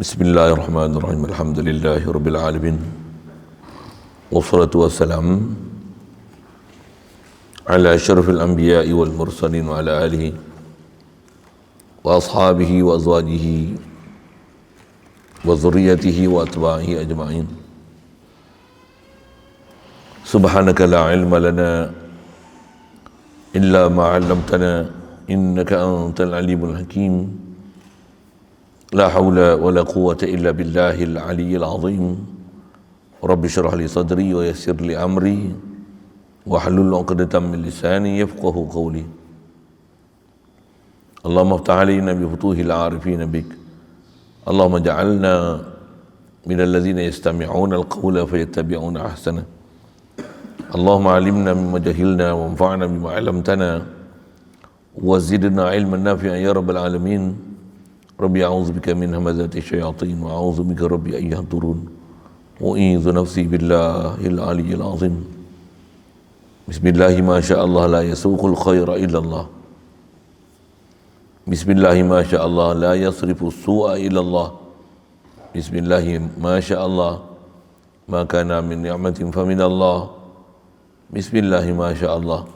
Bismillahirrahmanirrahim. Alhamdulillahi rabbil alamin. Wassalatu wassalamu ala asyrafil anbiya'i wal mursalin wa ala alihi wa ashabihi wa azwajihi wa zurriyatihi wa atba'ihi ajma'in. Subhanaka la ilma lana illa ma 'allamtana innaka antal alimul hakim. La hawla wa la quwwata illa billahil aliyyil azim. Rabbi syrah li sadri wa yassir li amri wa hlul 'uqdatam min lisani yafqahu qawli. Allahumma iftah 'alaina bi futuhil 'arifin bik. Allahumma ja'alna minal ladzina yastami'una al-qawla fayattabi'una ahsana. Allahumma 'allimna mimma jahilna wa anfa'na bima 'allamtana wa zidna 'ilman nafi'an ya rabbal alamin. Rabbi a'udzubika min hamazati syayatin wa a'udzubika rabbi an yahdurun wa a'udzu nafsi billahil aliyyil azim. Bismillahi ma sya'allah la yasuqul khaira illa Allah. Bismillahi ma sya'allah la yasrifu su'a illa Allah. Bismillahi ma sya'allah ma kana min ni'matin fa min Allah. Bismillahi ma sya'allah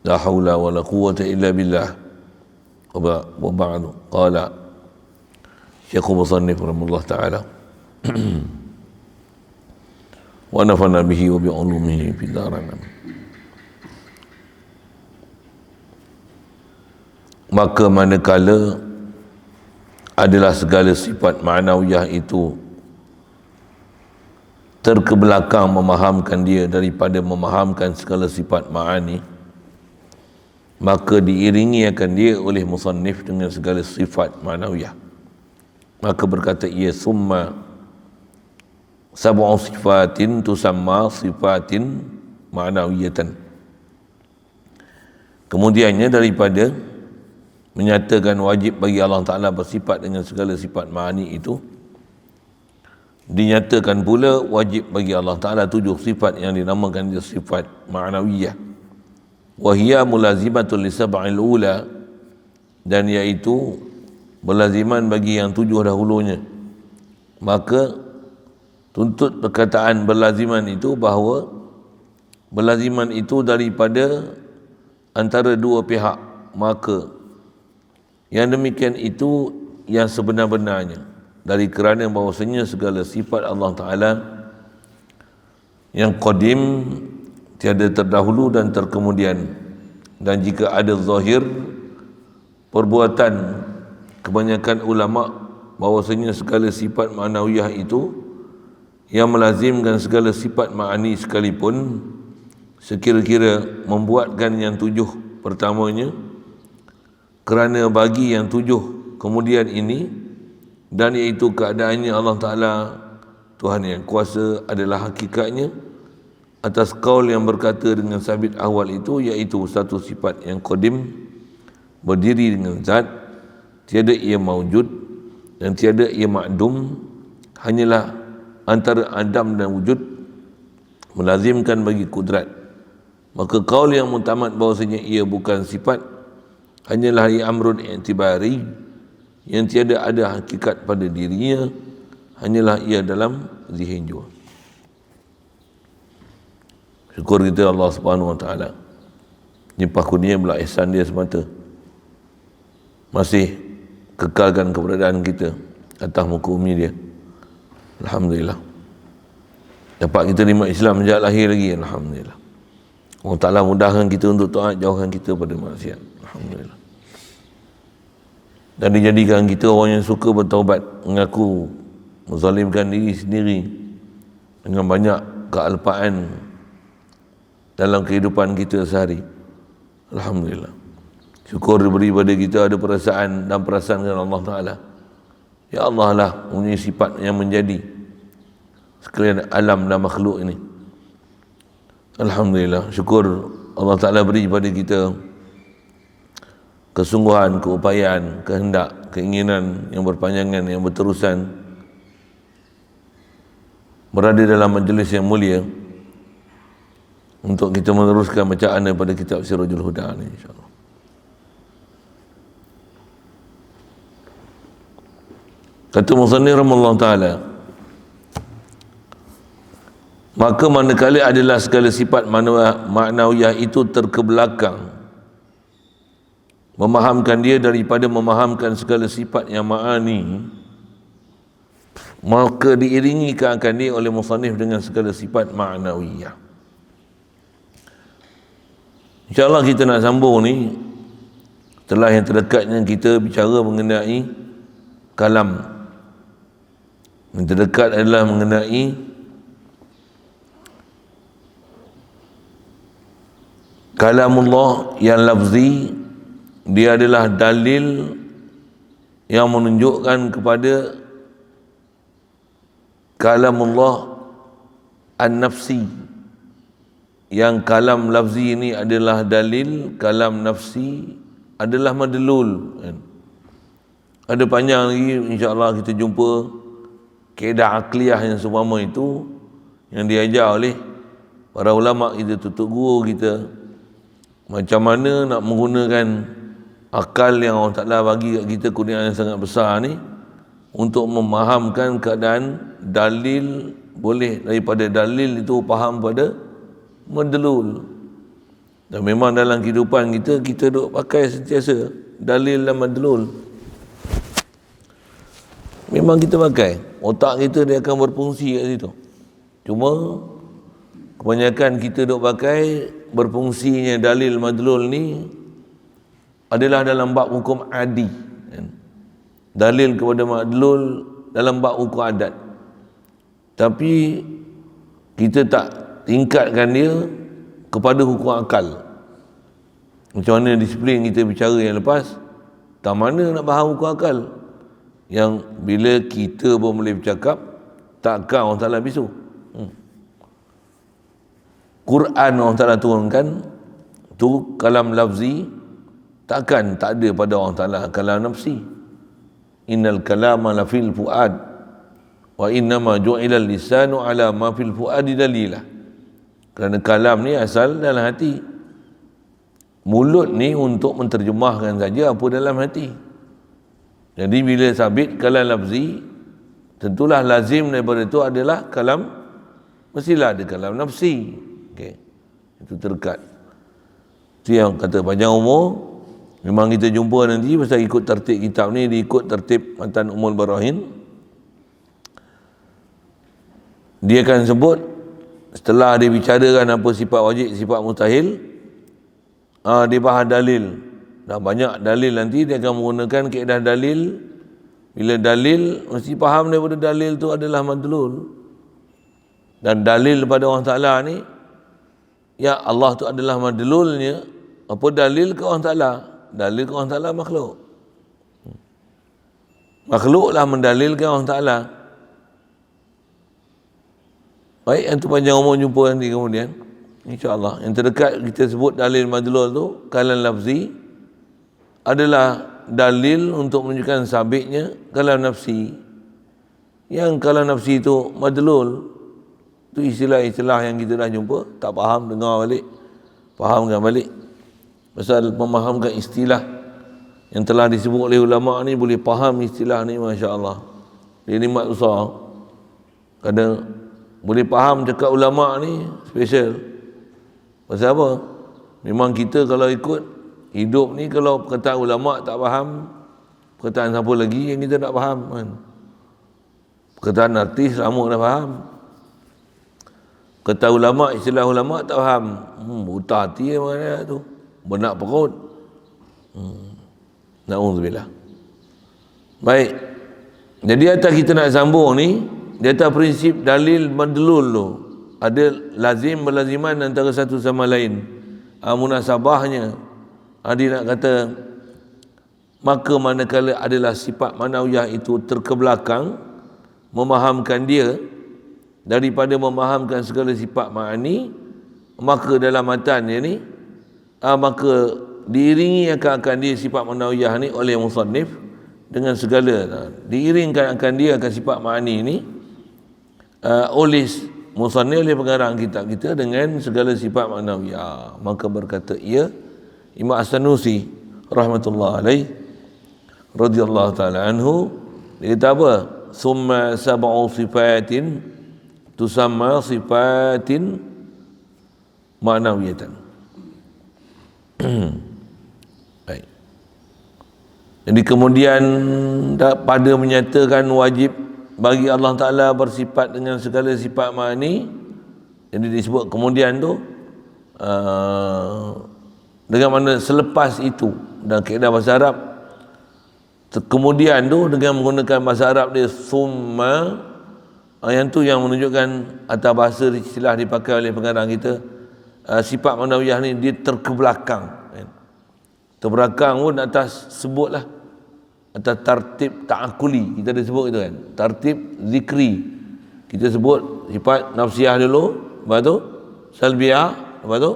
la haula wa la quwwata illa billah. Wa ba'du. Qala Syekhul Musannif rahimahullah ta'ala wa nafana bihi wa bi'ulumihi fi dharana. Maka manakala adalah segala sifat ma'nawiyah itu terkebelakang memahamkan dia daripada memahamkan segala sifat ma'ani, maka diiringi akan dia oleh musannif dengan segala sifat ma'nawiyah. Maka berkata ia summa sab'u sifatin tusamma sifatin ma'nawiyatan. Kemudiannya daripada menyatakan wajib bagi Allah Ta'ala bersifat dengan segala sifat ma'ani itu, dinyatakan pula wajib bagi Allah Ta'ala 7 sifat yang dinamakan dia sifat ma'nawiyah. Wahia mulazimatul li sab'il ula, dan iaitu berlaziman bagi yang 7 dahulunya. Maka tuntut perkataan berlaziman itu bahawa berlaziman itu daripada antara 2 pihak. Maka yang demikian itu yang sebenar-benarnya, dari kerana bahawasanya segala sifat Allah Ta'ala yang qadim, tiada terdahulu dan terkemudian. Dan jika ada zahir perbuatan kebanyakan ulama bahawasanya segala sifat ma'nawiyah itu yang melazimkan segala sifat ma'ani sekalipun, sekira-kira membuatkan yang 7 pertamanya kerana bagi yang 7 kemudian ini, dan iaitu keadaannya Allah Ta'ala Tuhan yang kuasa adalah hakikatnya atas qaul yang berkata dengan sabit awal itu, iaitu satu sifat yang qadim, berdiri dengan zat, tiada ia maujud dan tiada ia ma'dum, hanyalah antara adam dan wujud, melazimkan bagi kudrat. Maka qaul yang mutamat bahawasanya ia bukan sifat, hanyalah ia amrun i'tibari, yang tiada ada hakikat pada dirinya, hanyalah ia dalam zihin jua. Syukur kita Allah Subhanahu wa ta'ala, limpah kurnia belah ihsan dia semata, masih kekalkan keberadaan kita atas muka bumi dia. Alhamdulillah, dapat kita terima Islam sejak lahir lagi. Alhamdulillah. Allah Ta'ala mudahkan kita untuk taat, jauhkan kita pada maksiat. Alhamdulillah. Dan dijadikan kita orang yang suka bertaubat, mengaku menzalimkan diri sendiri dengan banyak kealpaan dalam kehidupan kita sehari. Alhamdulillah. Syukur diberi pada kita ada perasaan dan perasaan dengan Allah Ta'ala. Ya Allah lah punya sifat yang menjadi sekalian alam dan makhluk ini. Alhamdulillah. Syukur Allah Ta'ala beri pada kita kesungguhan, keupayaan, kehendak, keinginan yang berpanjangan, yang berterusan, berada dalam majlis yang mulia untuk kita meneruskan bacaan daripada kitab Sirajul Huda ini, insyaAllah. Kata musannif rahimahullah taala, maka manakala adalah segala sifat maknawiyah itu terkebelakang, memahamkan dia daripada memahamkan segala sifat yang ma'ani, maka diiringi akan dia oleh musannif dengan segala sifat ma'nawiyah. InsyaAllah kita nak sambung ni, setelah yang terdekatnya kita bicara mengenai kalam. Yang terdekat adalah mengenai kalamullah yang lafzi. Dia adalah dalil yang menunjukkan kepada kalamullah an-nafsi. Yang kalam lafzi ini adalah dalil, kalam nafsi adalah madlul. Ada panjang lagi, insya-Allah kita jumpa kaedah akliyah yang seumpama itu yang diajar oleh para ulama kita, tutup guru kita, macam mana nak menggunakan akal yang Allah Ta'ala bagi kat kita, kurniaan yang sangat besar ni, untuk memahamkan keadaan dalil. Boleh daripada dalil itu faham pada madlul. Dan memang dalam kehidupan kita duk pakai sentiasa dalil dan madlul. Memang kita pakai, otak kita dia akan berfungsi kat situ. Cuma kebanyakan kita duk pakai, berfungsinya dalil madlul ni adalah dalam bab hukum adi, dalil kepada madlul dalam bab hukum adat. Tapi kita tak tingkatkan dia kepada hukum akal. Macam mana disiplin kita bicara yang lepas, tak mana nak faham hukum akal yang bila kita pun boleh bercakap, takkan Allah Ta'ala bisu. Quran Allah Ta'ala turunkan tu kalam lafzi, takkan tak ada pada Allah Ta'ala kalam nafsi. Innal kalama la fil fuad wa innama ju'ilal lisanu ala ma fil fuadi dalilah. Kerana kalam ni asal dalam hati, mulut ni untuk menterjemahkan saja apa dalam hati. Jadi bila sabit kalam lafzi, tentulah lazim daripada itu adalah kalam, mestilah ada kalam nafsi. Okay. Itu terdekat. Itu yang kata panjang umur. Memang kita jumpa nanti pasal ikut tertib kitab ni, diikut tertib Matan Ummul Barahin. Dia akan sebut setelah dia bicarakan apa sifat wajib, sifat mustahil, dia bahas dalil. Dah banyak dalil nanti dia akan menggunakan kaedah dalil. Bila dalil, mesti faham daripada dalil tu adalah madlul. Dan dalil pada Allah Ta'ala ni, ya Allah tu adalah madlulnya. Apa dalil ke Allah Ta'ala? Dalil ke Allah Ta'ala makhluk. Makhluklah mendalilkan Allah Ta'ala. Baik, yang tu panjang umur jumpa nanti kemudian, InsyaAllah. Yang terdekat kita sebut dalil madlul tu, kalam lafzi adalah dalil untuk menunjukkan sabitnya kalam nafsi. Yang kalam nafsi itu madlul, itu istilah-istilah yang kita dah jumpa, tak faham, dengar balik, fahamkan balik. Pasal memahamkan istilah yang telah disebut oleh ulama ni, boleh faham istilah ni, Masya Allah. Dia nikmat besar. Kadang boleh faham cakap ulama ni special. Pasal apa? Memang kita kalau ikut hidup ni, kalau perkataan ulama tak faham, perkataan siapa lagi yang kita tak faham kan? Perkataan artis lama dah faham. Kata ulama, istilah ulama tak faham. Buta hati mana tu, benak perut. Na'udzubillah. Baik. Jadi atas kita nak sambung ni, di atas prinsip dalil madlul tu, ada lazim berlaziman antara satu sama lain. Munasabahnya, dia nak kata, maka manakala adalah sifat manawiyah itu terkebelakang, memahamkan dia daripada memahamkan segala sifat ma'ani, maka dalam matannya ni, maka diiringi akan dia sifat manawiyah ni oleh musannif dengan segala, diiringkan akan dia akan sifat ma'ani ni oleh musannif, oleh pengarang kitab kita dengan segala sifat manawiyah. Maka berkata ia Imam As-Sanusi rahmatullah alaih radhiyallahu taala anhu, Dia kata apa? Summa sab'u sifatin tusamma sifatin ma'nawiyatan. Baik. Jadi kemudian pada menyatakan wajib bagi Allah Ta'ala bersifat dengan segala sifat ma'ani, jadi disebut kemudian tu dengan mana selepas itu dan kaedah bahasa Arab, kemudian tu dengan menggunakan bahasa Arab dia summa, yang tu yang menunjukkan atas bahasa istilah dipakai oleh pengarang kita, sifat ma'nawiyah ni dia terkebelakang, terbelakang pun atas sebutlah atas tartib ta'akuli, kita ada sebut itu kan, tartib zikri. Kita sebut sifat nafsiyah dulu, lepas tu salbiyah, lepas tu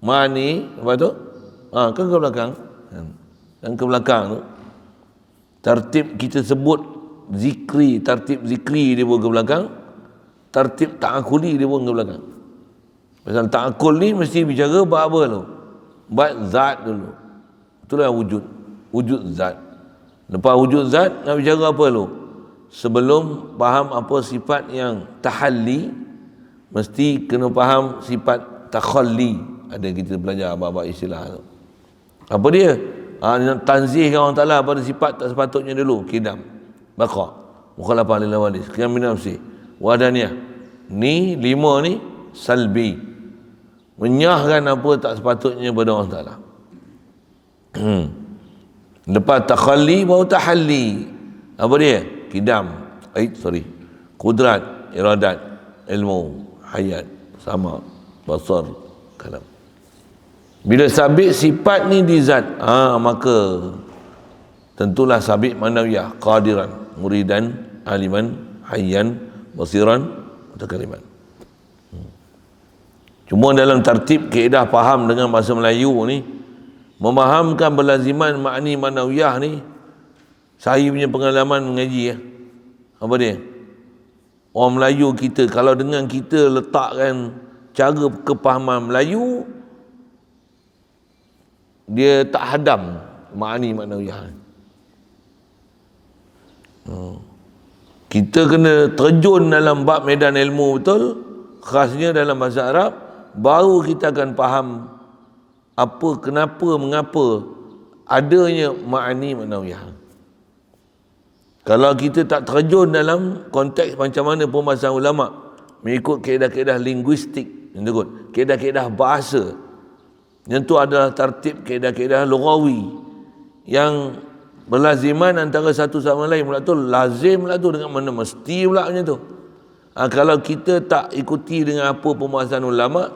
ma'ani, lepas tu kan ke belakang, kan ke belakang tu tartib kita sebut zikri, tartib zikri dia pun ke belakang, tartib ta'akuli dia pun ke belakang. Pasal ta'akul ni mesti bicara bab apa tu? Bab zat dulu. Itulah wujud zat. Lepas wujud zat nak bicara apa tu? Sebelum faham apa sifat yang tahalli, mesti kena faham sifat takhalli. Ada kita belajar bab-bab istilah tu. Apa dia? Tanzihkan Allah Ta'ala pada sifat tak sepatutnya dulu. Kidam, baqa, mukhalafah lil walis, qiyam bin nafsi, wadaniyah. Ni 5 ni salbi, menyahkan apa tak sepatutnya pada Allah Ta'ala. Lepas takhalli baru tahalli. Apa dia? Kidam, kudrat, iradat, ilmu, hayat, sama, basar, kalam. Bila sabit sifat ni di zat, maka tentulah sabit ma'nawiyah, qadiran, muridan, aliman, hayyan, basiran, mutakaliman. Cuma dalam tartib kaedah faham dengan bahasa Melayu ni, memahamkan berlaziman makni ma'nawiyah ni, saya punya pengalaman mengaji apa dia? Orang Melayu kita, kalau dengan kita letakkan cara kepahaman Melayu, dia tak hadam makni ma'nawiyah. Kita kena terjun dalam bab medan ilmu betul, khasnya dalam bahasa Arab, baru kita akan faham apa, kenapa, mengapa adanya makni ma'nawiyah. Kalau kita tak terjun dalam konteks macam mana pembahasan ulama mengikut kaedah-kaedah linguistik, kaedah-kaedah bahasa, yang tu adalah tartib kaedah-kaedah lughawi yang berlaziman antara satu sama lain, pula tu lazim pula tu, dengan mana mesti pula macam tu. Kalau kita tak ikuti dengan apa pembahasan ulama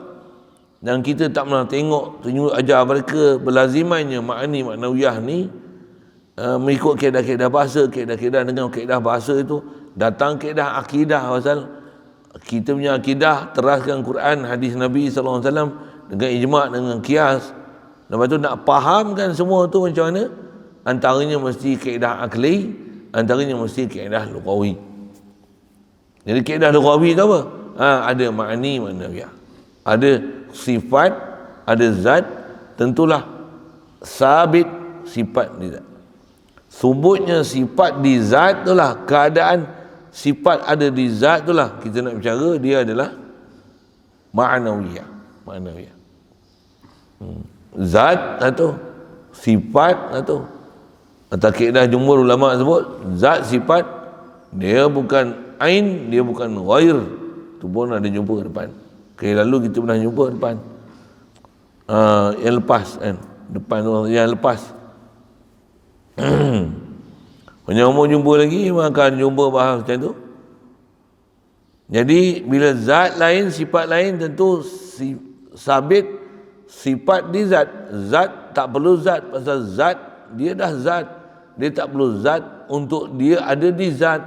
dan kita tak pernah tengok tunjuk ajar mereka berlazimannya makni ma'nawiyah ni, mengikut kaedah-kaedah bahasa, kaedah-kaedah dengan kaedah bahasa itu datang kaedah akidah. Pasal kita punya akidah teraskan Quran, hadis Nabi SAW dengan ijma', dengan qiyas. Lepas tu nak fahamkan semua tu macam mana, antaranya mesti kaedah akli, antaranya mesti kaedah lughawi. Jadi kaedah lughawi tu apa? Ada makni ma'nawiyah, ada sifat, ada zat, tentulah sabit sifat di zat. Subutnya sifat di zat itulah, keadaan sifat ada di zat itulah kita nak bicara, dia adalah ma'nawiyah. Zat satu, sifat satu. Atau kaedah jumhur ulama sebut zat sifat, dia bukan ain, dia bukan ghair. Tu pun ada jumpa depan. Lalu kita pernah jumpa depan, yang lepas kan, depan tu yang lepas. Banyak umur jumpa lagi, maka jumpa bahas macam tu. Jadi bila zat lain, sifat lain, tentu sabit sifat di zat. Zat tak perlu zat, pasal zat dia dah zat, dia tak perlu zat untuk dia ada di zat.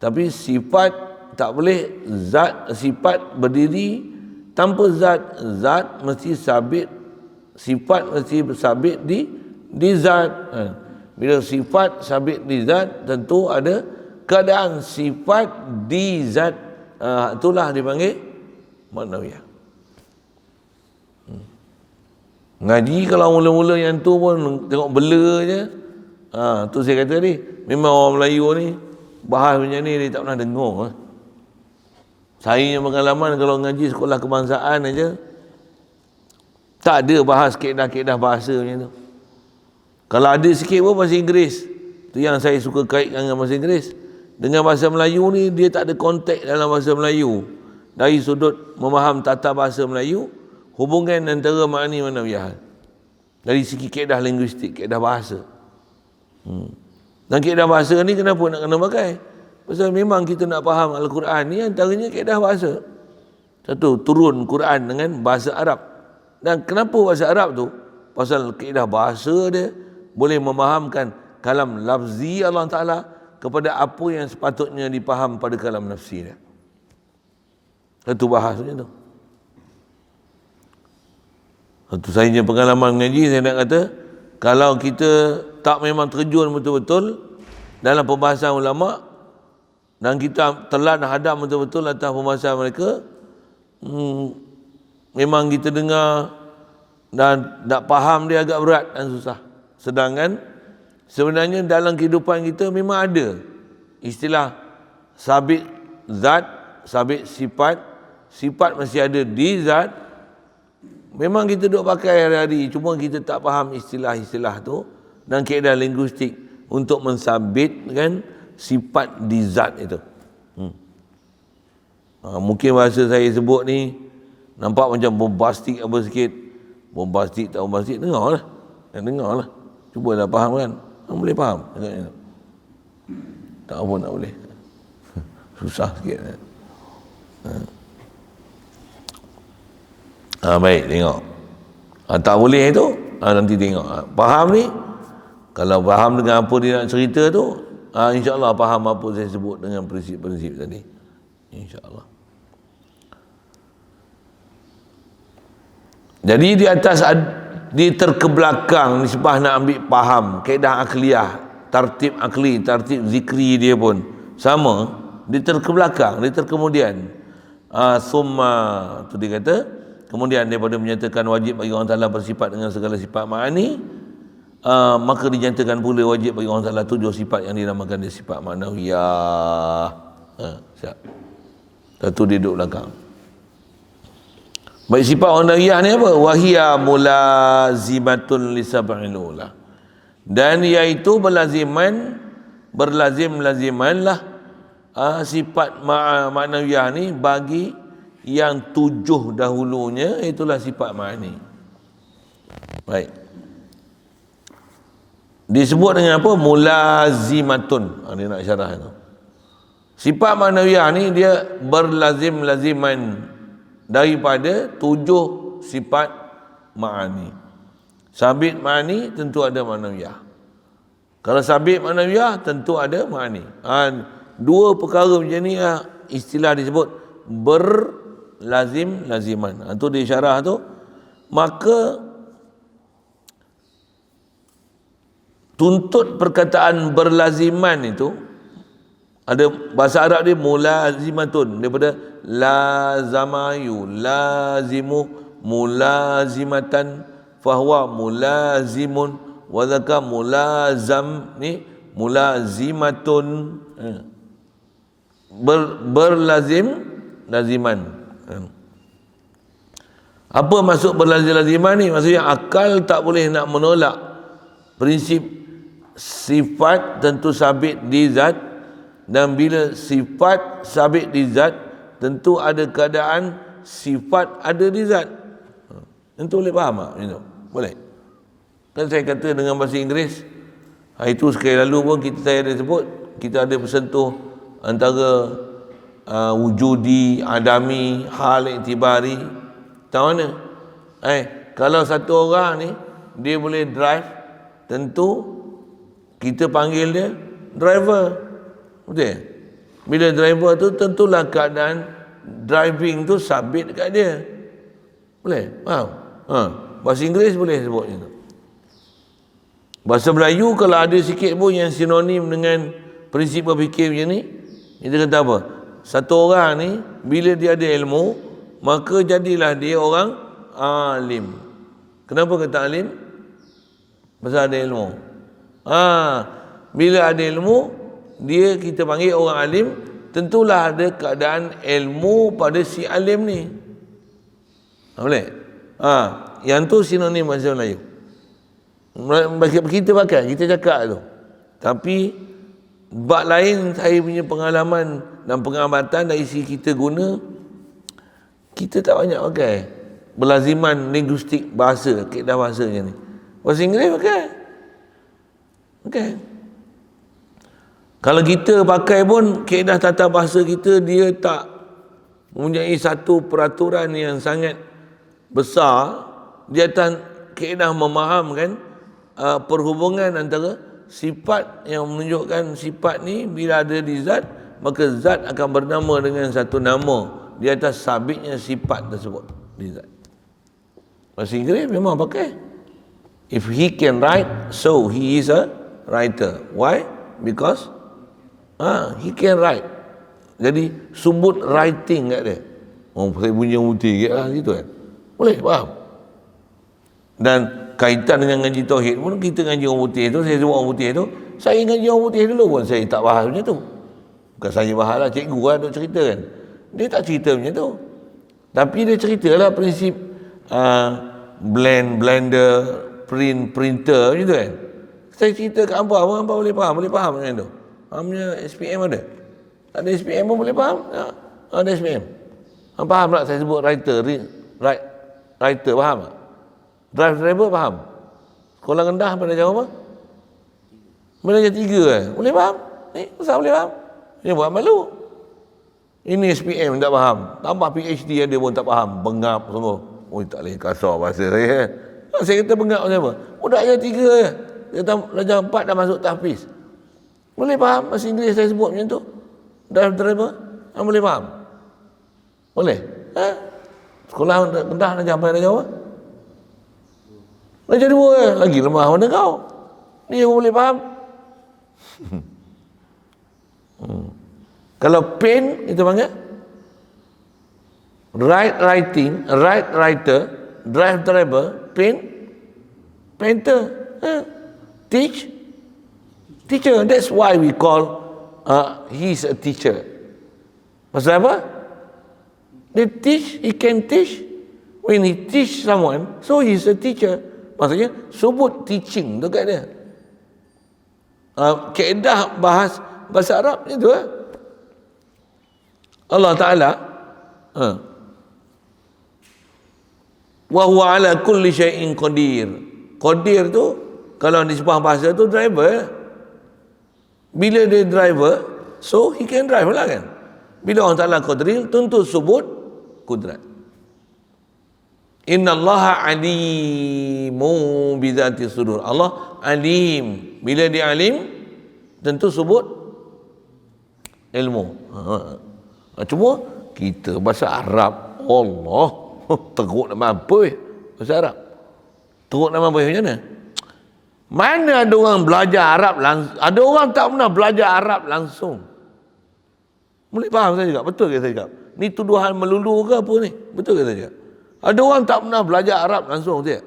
Tapi sifat tak boleh zat, sifat berdiri tanpa zat. Zat mesti sabit, sifat mesti sabit di zat. Bila sifat sabit di zat, tentu ada keadaan sifat di zat. Itulah dipanggil ma'nawiyah. Ngaji kalau mula-mula yang tu pun tengok bela je, Tu saya kata ni, memang orang Melayu ni bahas macam ni dia tak pernah dengar. Saya yang pengalaman kalau ngaji sekolah kebangsaan aja tak ada bahas kaedah-kaedah bahasa macam tu. Kalau ada sikit pun bahasa Inggeris. Tu yang saya suka kaitkan dengan bahasa Inggeris. Dengan bahasa Melayu ni dia tak ada konteks dalam bahasa Melayu. Dari sudut memaham tata bahasa Melayu, hubungan antara ma'ani manawiyah. Dari segi kaedah linguistik, kaedah bahasa. Dan kaedah bahasa ni kenapa nak kena pakai? Pasal memang kita nak faham Al-Quran ni antaranya kaedah bahasa. Satu, turun Quran dengan bahasa Arab. Dan kenapa bahasa Arab tu? Pasal kaedah bahasa dia boleh memahamkan kalam lafzi Allah Ta'ala kepada apa yang sepatutnya dipaham pada kalam nafsi dia. Satu bahas macam tu. Satu saya punya pengalaman mengaji, saya nak kata, kalau kita tak memang terjun betul-betul dalam pembahasan ulama' dan kita telan hadam betul-betul atas pembahasan mereka, memang kita dengar dan tak faham dia agak berat dan susah. Sedangkan sebenarnya dalam kehidupan kita memang ada istilah sabit zat, sabit sifat, sifat masih ada di zat. Memang kita duk pakai hari-hari, cuma kita tak faham istilah-istilah tu dan kaedah linguistik untuk mensabitkan sifat di zat itu. Mungkin bahasa saya sebut ni nampak macam bombastik apa sikit. Bombastik tak bombastik, dengar lah. Cuba dah faham kan? Boleh faham? Tak apa nak boleh. Susah sikit. Baik, tengok. Tak boleh itu, nanti tengok. Faham ni? Kalau faham dengan apa dia nak cerita tu, insya-Allah faham apa saya sebut dengan prinsip-prinsip tadi. Insya-Allah. Jadi di atas di terkebelakang nisbah nak ambil faham kaedah akliyah, tartib akli, tartib zikri dia pun sama, di terkebelakang, di terkemudian. Summa tu dia kata, kemudian daripada menyatakan wajib bagi Allah Ta'ala bersifat dengan segala sifat ma'ani, maka dinyatakan pula wajib bagi Allah Ta'ala 7 sifat yang dinamakan dia sifat ma'nawiyah. Siap. Satu dia duduk belakang. Baik, sifat ma'nawiyah ni apa? Wahia mulazimatun lisab'il ula. Dan iaitu berlazim-lazimanlah sifat ma'nawiyah ni bagi yang 7 dahulunya, itulah sifat ma'ani. Baik. Disebut dengan apa? Mulazimatun. Dia nak syarah itu. Sifat ma'nawiyah ni dia berlazim-laziman daripada 7 sifat ma'ani. Sabit ma'ani tentu ada ma'nawiyah. Kalau sabit ma'nawiyah tentu ada ma'ani. Dua perkara macam ni istilah disebut berlazim-laziman. Itu di syarah tu. Maka tuntut perkataan berlaziman itu, ada bahasa Arab dia mulazimatun, daripada lazamayu, lazimu, mulazimatan, fahuwa mulazimun, wadhaka mulazam, ni mulazimatun, berlazim-laziman. Apa maksud berlazim-laziman ni? Maksudnya akal tak boleh nak menolak prinsip sifat tentu sabit di zat, dan bila sifat sabit di zat tentu ada keadaan sifat ada di zat. Tentu boleh faham tak? Boleh. Kan saya kata dengan bahasa Inggeris, itu sekali lalu pun saya ada sebut, kita ada bersentuh antara wujudi, adami, hal, iktibari. Tahu mana? Kalau satu orang ni dia boleh drive, tentu kita panggil dia driver. Betul? Bila driver tu tentulah keadaan driving tu sabit dekat dia. Boleh? Faham? Bahasa Inggeris boleh sebut itu. Bahasa Melayu kalau ada sikit pun yang sinonim dengan prinsip berfikir macam ni, kita kata apa? Satu orang ni bila dia ada ilmu, maka jadilah dia orang alim. Kenapa kata alim? Pasal ada ilmu. Bila ada ilmu, dia kita panggil orang alim, tentulah ada keadaan ilmu pada si alim ni. Boleh? Yang tu sinonim bahasa Melayu. Kita pakai, kita cakap tu. Tapi bab lain saya punya pengalaman dan pengamatan dari sisi kita guna, kita tak banyak pakai berlaziman linguistik bahasa, kaedah bahasa macam ni. Bahasa Inggeris pakai. Okay. Kalau kita pakai pun kaedah tata bahasa kita, dia tak mempunyai satu peraturan yang sangat besar di atas kaedah memahamkan perhubungan antara sifat yang menunjukkan sifat ni bila ada di zat, maka zat akan bernama dengan satu nama di atas sabitnya sifat tersebut di zat. Bahasa Inggeris memang pakai. If he can write, so he is a writer. Why? Because he can write. Jadi subut writing kat dia. Saya punya putih kat lah gitu kan. Boleh faham? Dan kaitan dengan ngaji tauhid pun, kita ngaji orang putih tu, saya sebut orang putih tu, saya ngaji orang putih dulu pun saya tak faham macam tu. Bukan saya faham lah, cikgu lah duk cerita kan. Dia tak cerita macam tu. Tapi dia ceritalah prinsip blender, printer macam tu kan. Saya cerita kat hampa boleh faham macam tu. Hamnya SPM ada. Ada SPM pun boleh faham. Ada SPM. Hampa faham tak saya sebut writer, writer faham tak? Driver faham? Sekolah rendah belajar apa? Belajar 3 boleh faham? Kenapa boleh faham? Dia buat malu. Ini SPM tak faham. Tambah PhD ada pun tak faham. Bengap semua. Tak boleh kasar bahasa saya. Saya kata bengap siapa? Budak je 3 je. Dia belajar 4 dah masuk tahfiz. Boleh faham bahasa Inggeris saya sebut macam tu? Driver? Boleh faham? Boleh? Sekolah rendah belajar apa? Belajar apa? Belajar 2 je. Lagi lemah mana kau? Ni pun boleh faham? Kalau pen, kita panggil writing, writer, driver, painter, teacher. That's why we call he's a teacher. Pasal apa? He can teach. When he teach someone, so he's a teacher. Maksudnya subut teaching tu kat dia. Kaedah bahasa Arab ni tu Allah Ta'ala wa huwa ala kulli syai'in qadir. Qadir tu kalau di sebuah bahasa tu driver. Bila dia driver, so he can drive lah kan. Bila Allah Ta'ala qadir, tentu subut kudrat. Inna allaha alimun bizati sudur. Allah alim. Bila dia alim, tentu sebut ilmu. Cuma kita bahasa Arab, Allah teruk nak mampu bahasa Arab. Teruk nak mampu macam mana? Mana ada orang belajar Arab langsung? Ada orang tak pernah belajar Arab langsung. Boleh faham saya cakap? Betul ke saya cakap? Ni tuduhan melulu ke apa ni? Betul ke saya cakap? Ada orang tak pernah belajar Arab langsung dia.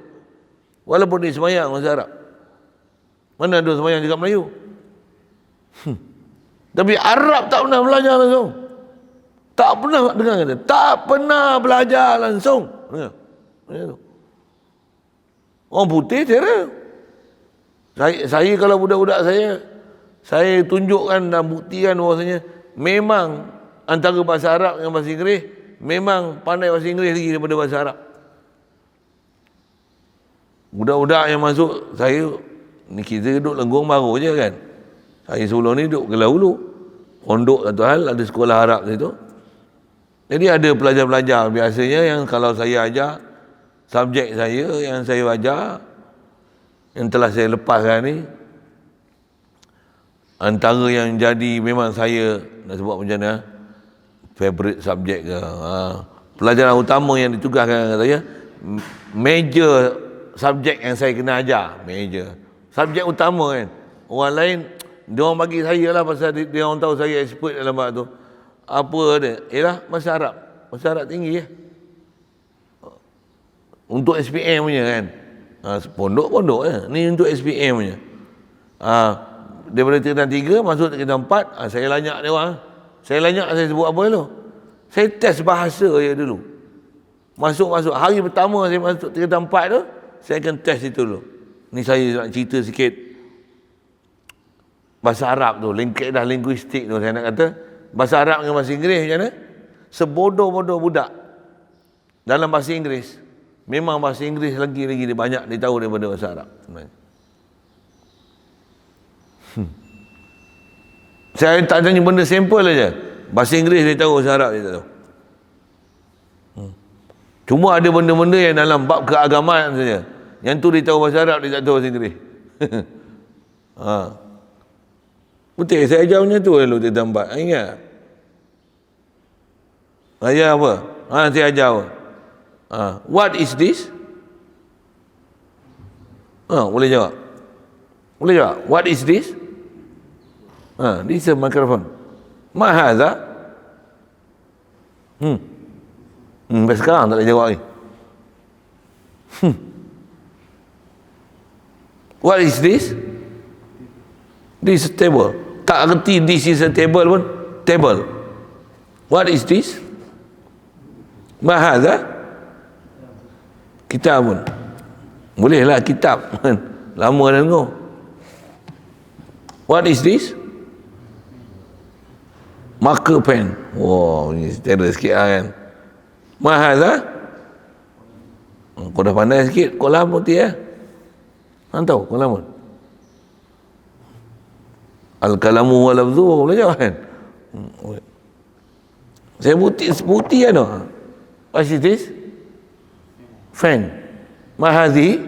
Walaupun dia semayang bahasa Arab. Mana ada semayang cakap Melayu? Tapi Arab tak pernah belajar langsung. Tak pernah dengar kata. Tak pernah belajar langsung. Dengar. Orang putih cara. Saya kalau budak-budak saya tunjukkan dan buktikan bahawasanya memang antara bahasa Arab dengan bahasa Inggeris, memang pandai bahasa Inggeris lagi daripada bahasa Arab. Budak-budak yang masuk, saya ni kita duduk Lenggong baru je kan. Saya sebelum ni duduk Kelah Ulu. Pondok satu hal, ada sekolah Arab situ. Jadi ada pelajar-pelajar biasanya yang kalau saya ajar, subjek saya yang saya ajar, yang telah saya lepaskan ni, antara yang jadi memang saya nak sebut macam mana, favorite subjek ke, pelajaran utama yang ditugaskan saya, major subjek yang saya kena ajar, major subjek utama kan. Orang lain dia orang bagi saya lah pasal dia orang tahu saya expert dalam bab tu. Apa dia? Ialah bahasa Arab. Bahasa Arab tinggi ya. Untuk SPM punya kan. Pondok-pondok ni untuk SPM punya. Daripada tingkatan 3 masuk tingkatan 4, saya lanyak dia orang. Saya lanyak, saya sebut apa dulu? Saya test bahasa je dulu. Masuk hari pertama saya masuk tingkatan 4 tu, saya akan test itu dulu. Ni saya nak cerita sikit bahasa Arab tu, kaedah linguistik tu. Saya nak kata bahasa Arab dengan bahasa Inggeris macam mana? Sebodoh-bodoh budak dalam bahasa Inggeris, memang bahasa Inggeris lagi dia banyak dia tahu daripada bahasa Arab sebenarnya. Saya tak tanya benda simple aja. Bahasa Inggeris dia tahu, bahasa Arab dia tak tahu. Cuma ada benda-benda yang dalam bab keagamaan saja. Yang tu dia tahu bahasa Arab, dia tak tahu bahasa Inggeris. Betul, saya ajar macam tu lalu dia tambat. Ingat? Ajar apa? Saya ajar apa? What is this? Boleh jawab? Boleh jawab? What is this? This is a microphone. Ma hadha? Sampai sekarang tak boleh jawab lagi. What is this? This is table. Tak erti this is a table pun. Table. What is this? Ma hadha? Kitabun. Bolehlah kitab. Lama dah dengar. What is this? Marker pen. Wow, ni terror sikit lah kan. Ma hadha? Kau dah pandai sikit. Kau lama tu ya. Tahu kau lama. Al-kalamu wa lafzu boleh jawab kan? Saya bukti kan tu. What is this? Fan. Ma hadhi?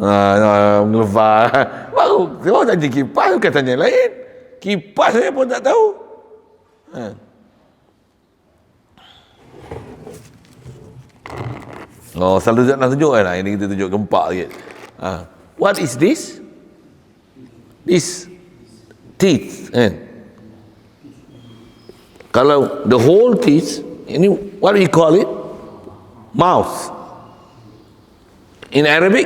Ngelafaz. Baru kau tanya kipas, bukan tanya lain. Kipas saya pun tak tahu. Selalu nak tunjuk kan? Ini kita tunjuk gempak sikit. What is this? This teeth. Kalau the whole teeth, ini what do you call it? Mouth. In Arabic?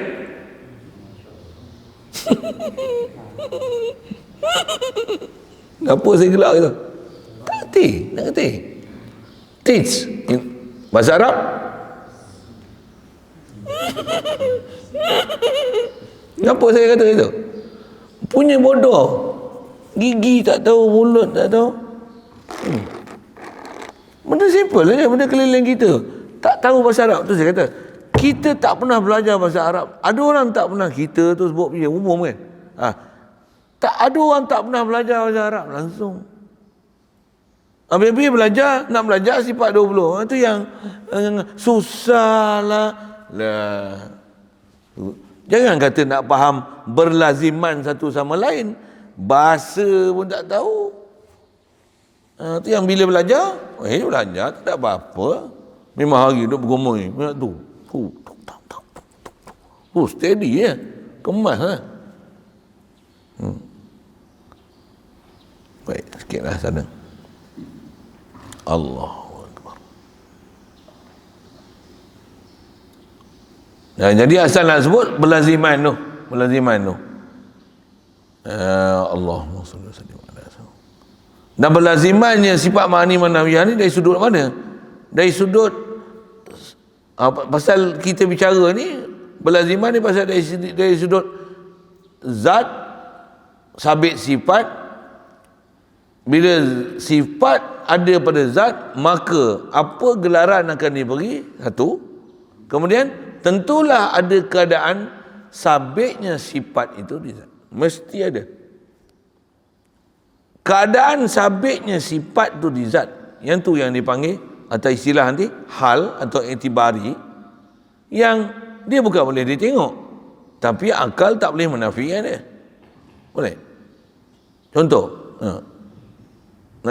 Kenapa saya gelak gitu? Tak kerti. Teeth. Bahasa Arab? Kenapa saya kata itu? Punya bodoh. Gigi tak tahu, mulut tak tahu. Benda simple saja, benda keliling kita. Tak tahu bahasa Arab tu saya kata. Kita tak pernah belajar bahasa Arab. Ada orang tak pernah, kita tu sebut punya umum kan. Tak ada orang tak pernah belajar bahasa Arab langsung. Habis belajar, nak belajar sifat 20. Itu yang susah lah. Jangan kata nak faham berlaziman satu sama lain. Bahasa pun tak tahu. Itu yang bila belajar, belajar tak ada apa-apa. Memang hari duduk bergumul ni. Steady ya. Kemas lah. Baik, sikitlah sana. Allahu Akbar. Jadi asal nak sebut berlaziman tu. Allahumma salli wa sallim ala Rasul. Dan berlazimannya sifat ma'ani manawiyah ni dari sudut mana? Dari sudut pasal kita bicara ni, berlaziman ni pasal dari sudut zat, sabit sifat. Bila sifat ada pada zat, maka apa gelaran akan diberi? Satu. Kemudian tentulah ada keadaan sabitnya sifat itu di zat. Mesti ada. Keadaan sabitnya sifat tu di zat. Yang tu yang dipanggil atau istilah nanti hal atau itibari, yang dia bukan boleh ditengok, tapi akal tak boleh menafikan dia. Boleh? Contoh,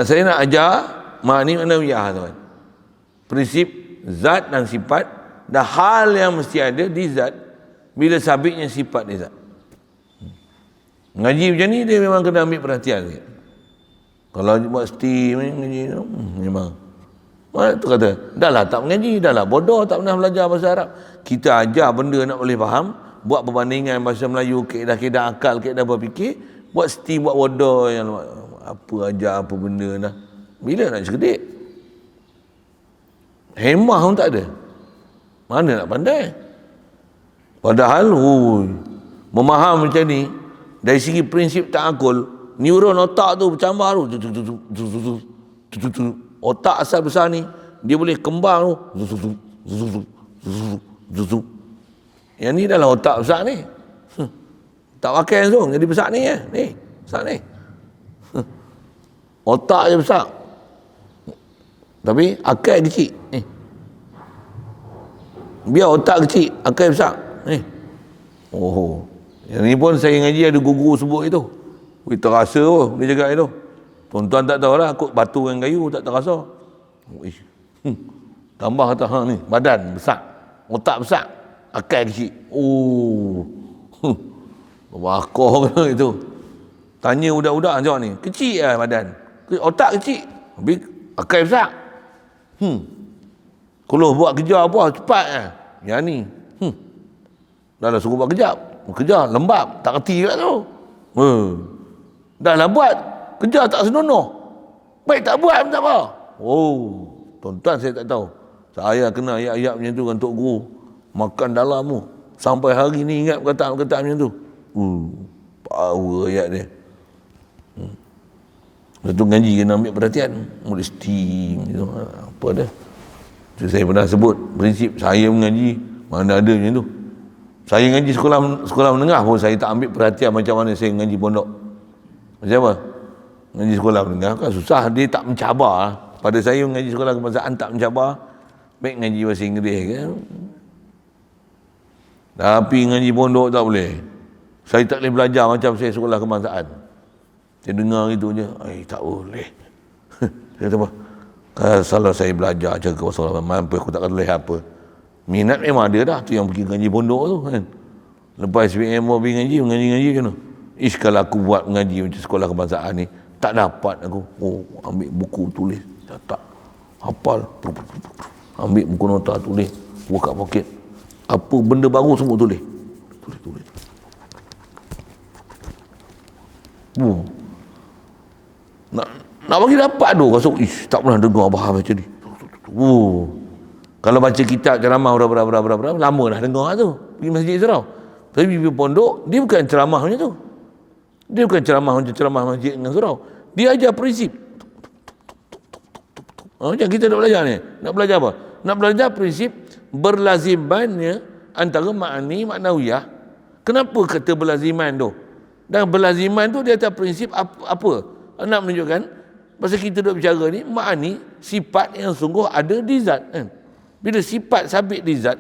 saya nak ajar ma'ani manawiyah tuan. Prinsip zat dan sifat dan hal yang mesti ada di zat bila sabitnya sifat di zat. Ngaji macam ni dia memang kena ambil perhatian sikit. Kalau buat steam ngaji memang. Mana tu kata, dah lah tak mengaji, dah lah bodoh tak pernah belajar bahasa Arab. Kita ajar benda nak boleh faham, buat perbandingan bahasa Melayu, kaedah-kaedah akal, kaedah berfikir, buat steam, buat wadah yang apa aja apa benda dah. Bila nak cerdik? Hemah pun tak ada. Mana nak pandai? Padahal memaham macam ni dari segi prinsip ta'akul, neuron otak tu bercambah tu. Otak asal besar ni dia boleh kembang tu. Yang ni adalah otak besar ni. Tak pakai langsung jadi besar ni ya. Ni, besar ni. Otak je besar. Tapi akal kecil. Ni. Biar otak kecil, akal besar. Ni. Oh. Yang ni pun saya ngaji ada guru sebut itu. Terasa dia cakap itu. Tuan-tuan tak tahulah, kot batu dengan kayu tak terasa. Tambah kata ni, badan besar, otak besar, akal kecil. Bakar itu. Tanya budak-budak macam ni, kecil lah badan, otak kecil, habis akal besar. Kalau buat kerja apa cepat lah. Yang ni dah suruh buat kerja lembab, tak kerti kat tu. Dah lah buat kerja tak senonoh, baik tak buat pun tak apa. Tuan-tuan saya tak tahu, saya kena ayat-ayat macam tu kan Tok Guru, makan dalam tu sampai hari ni ingat perkataan-perkataan macam tu. Power ayat dia. Lepas tu ngaji kena ambil perhatian, boleh steam gitu. Apa dah. So, saya pernah sebut prinsip saya mengaji mana ada macam tu. Saya ngaji sekolah menengah pun saya tak ambil perhatian macam mana saya ngaji pondok. Macam apa? Ngaji sekolah menengah kan susah, dia tak mencabar. Pada saya ngaji sekolah kebangsaan tak mencabar. Baik ngaji bahasa Inggeris kan. Tapi ngaji pondok tak boleh. Saya tak boleh belajar macam saya sekolah kebangsaan. Saya dengar gitu je, tak boleh. Saya kata apa? Kalau saya belajar cakap pasal mampu aku tak boleh apa. Minat memang ada dah, tu yang pergi ngaji pondok tu kan. Lepas SPM pergi ngaji macam tu. Kalau aku buat ngaji macam sekolah kebangsaan ni, tak dapat aku. Ambil buku tulis, catat, hafal, ambil buku nota tulis, buka poket. Apa benda baru semua tulis. Tulis. Nak bagi dapat tu rasa tak pernah dengar abah macam ni. Kalau baca kitab ceramah berapa lama dah dengar tu pergi masjid surau. Tapi pergi pondok dia bukan ceramah macam tu. Dia bukan ceramah macam ceramah masjid dengan surau. Dia ajar prinsip. Macam kita nak belajar ni. Nak belajar apa? Nak belajar prinsip berlazimannya antara ma'ani ma'nawiyah. Kenapa kata berlaziman tu? Dan berlaziman tu dia atas prinsip apa? Nak menunjukkan pasal kita duk bicara ni ma'ani sifat yang sungguh ada di zat kan. Bila sifat sabit di zat,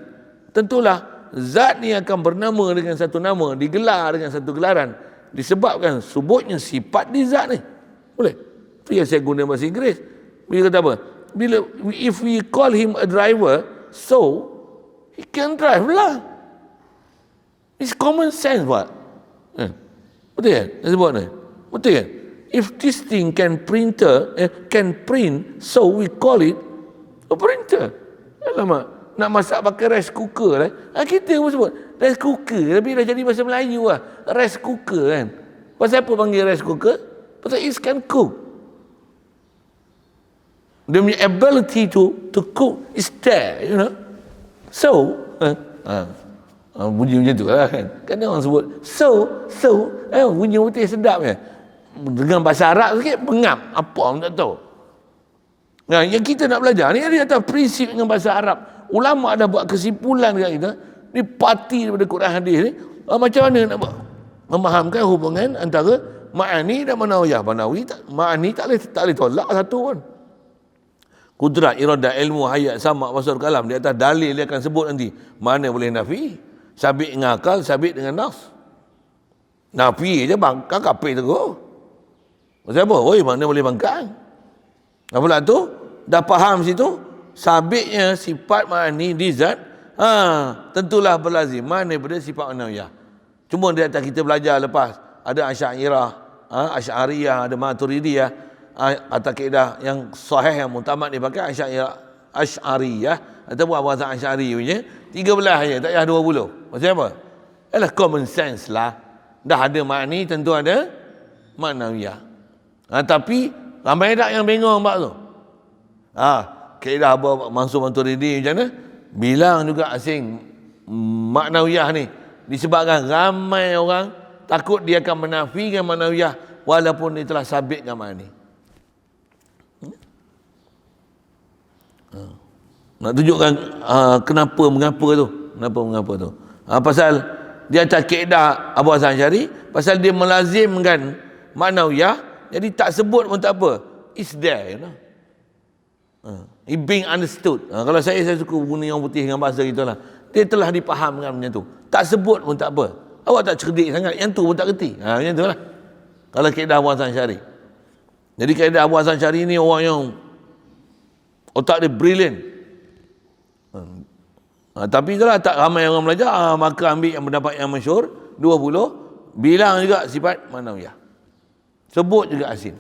tentulah zat ni akan bernama dengan satu nama, digelar dengan satu gelaran disebabkan subutnya sifat di zat ni. Boleh? Itu yang saya guna bahasa Inggeris. Bila kata apa? Bila if we call him a driver, so he can drive lah. It's common sense what? Betul kan? Saya sebut ni. Betul kan? If this thing can print, so we call it a printer. Alamak, nak masak pakai rice cooker lah. Kita pun sebut rice cooker, tapi dah jadi bahasa Melayu lah. Rice cooker kan. Pasal apa panggil rice cooker? Pasal it can cook. The ability to cook is there, you know. So, bunyi macam tu lah kan. Kan orang sebut so, bunyi putih sedap ya. Dengan bahasa Arab sikit pengam, apa pun tak tahu. Nah, yang kita nak belajar ni ada atas prinsip dengan bahasa Arab. Ulama dah buat kesimpulan dekat kita, ni parti daripada Quran hadis ni, macam mana nak memahamkan hubungan antara ma'ani dan manawiyah. Ma'ani tak boleh tolak satu pun. Kudrat, iradah, ilmu, hayat, sama, basar, kalam. Di atas dalil dia akan sebut nanti. Mana boleh nafi? Sabit dengan akal, sabit dengan nafs. Nafi je bangkang, kapit terus. Maksud apa? Mana boleh bangkang? Apabila tu, dah faham situ, sabitnya sifat ma'ani di zat, tentulah berlaziman daripada sifat manawiyah. Cuma di atas kita belajar lepas, ada Asy'ariyah, ada Maturidiyah, atau kaedah yang sahih yang mutamad dipakai Asy'ariyah ataupun bahasa Asy'ari punya 13 aja, tak payah 20. Maksud apa? Ialah common sense lah. Dah ada makni, tentu ada maknawiyah. Tapi ramai tak yang bengong bab tu? Kaedah Abu Mansur Maturidi macam mana? Bilang juga asing maknawiyah ni. Disebabkan ramai orang takut dia akan menafikan maknawiyah walaupun dia telah sabitkan makni. Nak tunjukkan mengapa tu. Pasal dia atas kaedah Abu Hasan Asy'ari, pasal dia melazimkan maknawiyah, jadi tak sebut pun tak apa. It's there, you know. It being understood. Kalau saya suka guna orang putih dengan bahasa gitulah. Dia telah dipahamkan macam tu. Tak sebut pun tak apa. Awak tak cerdik sangat, yang tu pun tak kerti. Macam tu lah. Kalau kaedah Abu Hasan Asy'ari. Jadi kaedah Abu Hasan Asy'ari ni orang yang otak dia brilliant. Tapi itulah tak ramai orang belajar, maka ambil yang pendapat yang masyhur 20, bilang juga sifat maknawiyah. Sebut juga asin.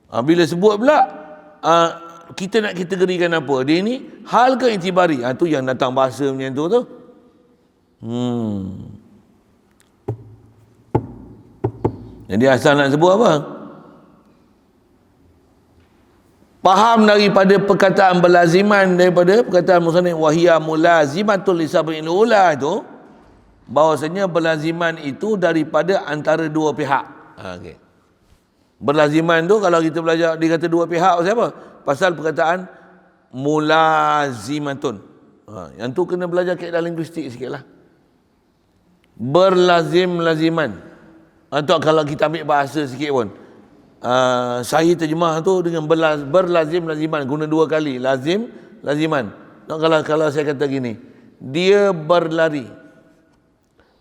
Bila sebut pula kita nak kategorikan apa? Dia ni hal ke intibari? Tu yang datang bahasa macam tu. Jadi asal nak sebut apa? Faham daripada perkataan berlaziman, daripada perkataan musannif wahiyya mulazimatul lisabil ula itu, bahawasanya berlaziman itu daripada antara dua pihak. Okay. Berlaziman tu kalau kita belajar dia kata dua pihak, siapa? Pasal perkataan mulazimatun. Yang tu kena belajar kaedah linguistik sikitlah. Berlazim-laziman. Atau kalau kita ambil bahasa sikit pun. Saya terjemah tu dengan berlazim-laziman, guna dua kali, lazim, laziman. Kalau saya kata gini, dia berlari,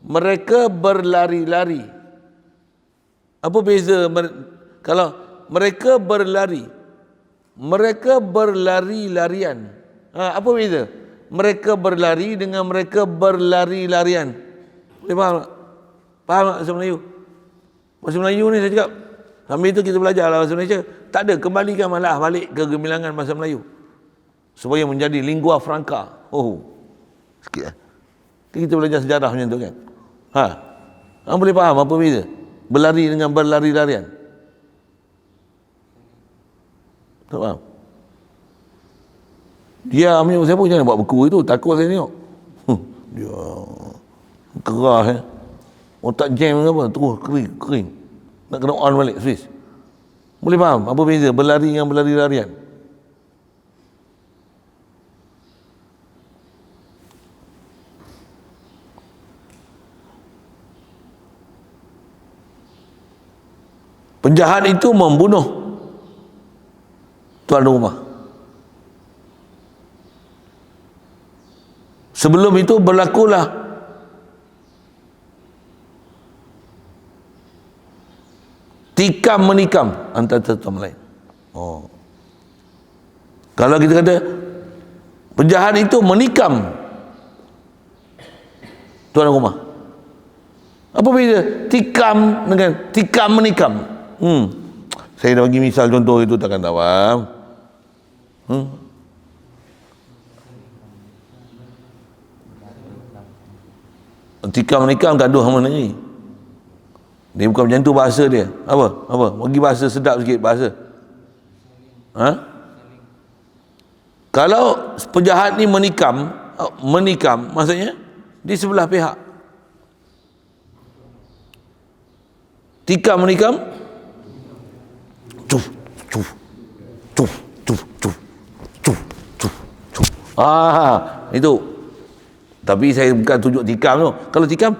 mereka berlari-lari. Apa beza? Kalau mereka berlari, mereka berlari-larian. Apa beza? Mereka berlari dengan mereka berlari-larian. Boleh faham tak? Faham tak bahasa Melayu? Bahasa Melayu ni saya cakap, sambil itu kita belajar bahasa Malaysia. Tak ada, kembalikan malah balik ke gemilangan bahasa Melayu. Supaya menjadi lingua franca. Sikit lah. Kita belajar sejarah macam tu kan. Boleh faham apa beza? Berlari dengan berlari-larian. Tak faham? Dia punya siapa macam mana buat buku itu? Takut saya tengok. Dia keras otak jam ke apa? Terus kering. Nak kena on balik Swiss. Boleh faham apa beza berlari dengan berlari-larian? Penjahat itu membunuh tuan rumah. Sebelum itu berlakulah tikam menikam antara satu sama lain. Kalau kita kata penjahat itu menikam tuan rumah, apa beza tikam dengan tikam menikam? Saya dah bagi misal contoh itu takkan tahu. Tikam menikam tak ada sama lagi. Dia bukan macam tu bahasa dia. Apa? Bagi bahasa sedap sikit bahasa. Kalau penjahat ni menikam maksudnya di sebelah pihak. Tikam menikam. Cuf. Itu. Tapi saya bukan tunjuk tikam tu. Kalau tikam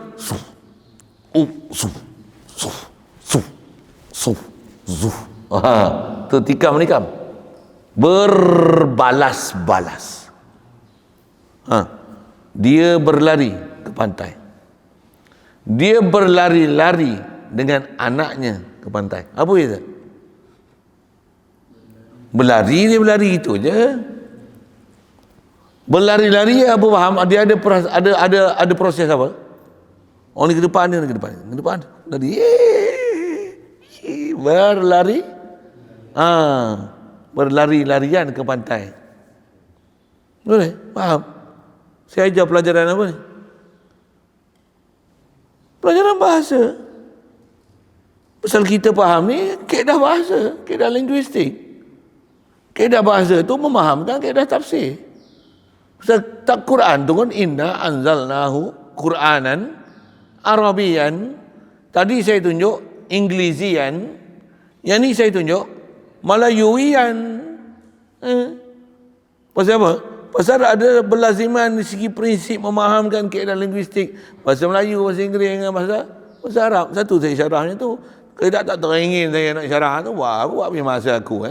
tu tikam menikam. Berbalas-balas. Dia berlari ke pantai. Dia berlari-lari dengan anaknya ke pantai. Apa beza? Berlari, dia berlari gitu je. Berlari-lari apa faham? Dia ada proses apa? Orang ni ke depan dia, ke depan. Lari. Berlari. Berlari-larian ke pantai. Boleh? Faham? Saya ajar pelajaran apa ni? Pelajaran bahasa. Pasal kita faham ni kaedah bahasa, kaedah linguistik. Kaedah bahasa tu memahamkan kaedah tafsir. Pasal tak Quran tu kan inna anzalnahu Quranan Arabian. Tadi saya tunjuk Inglisian. Yang ni saya tunjuk Melayuian. Pasal apa? Pasal ada berlaziman di segi prinsip memahamkan kaedah linguistik. Bahasa Melayu, bahasa Inggeris dengan bahasa Arab. Satu saya syarahnya tu. Kalau tak teringin saya nak syarah tu, wah, aku buat masa aku.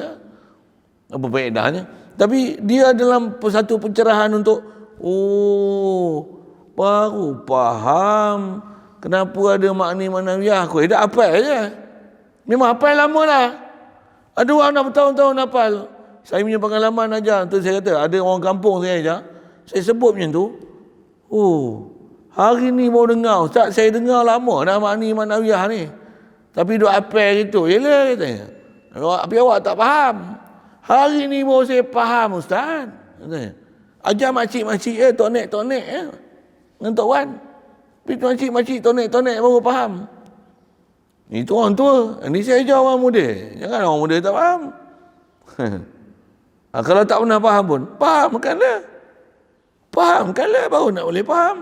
Apa faedahnya? Tapi dia dalam satu pencerahan untuk, baru faham kenapa ada makna manawiah. Aku dah hafal je. Memang hafal lama lah. Ada orang nak bertahun-tahun hafal. Saya punya pengalaman aja. Tu saya kata, ada orang kampung saya aja. Saya sebut macam tu. Hari ni baru dengar. Ustaz, saya dengar lama dah makna manawiah ni. Tapi duk hafal gitu. Yelah, katanya. Tapi awak tak faham. Hari ni baru saya faham, Ustaz. Katanya. Ajar makcik-makcik tonek-tonek dengan Tok Wan. Tapi makcik-makcik tonek-tonek baru faham. Itu orang tua. Ini saya ajar orang muda. Jangan orang muda tak faham. Kalau tak pernah faham pun, fahamkanlah. Fahamkanlah baru nak boleh faham.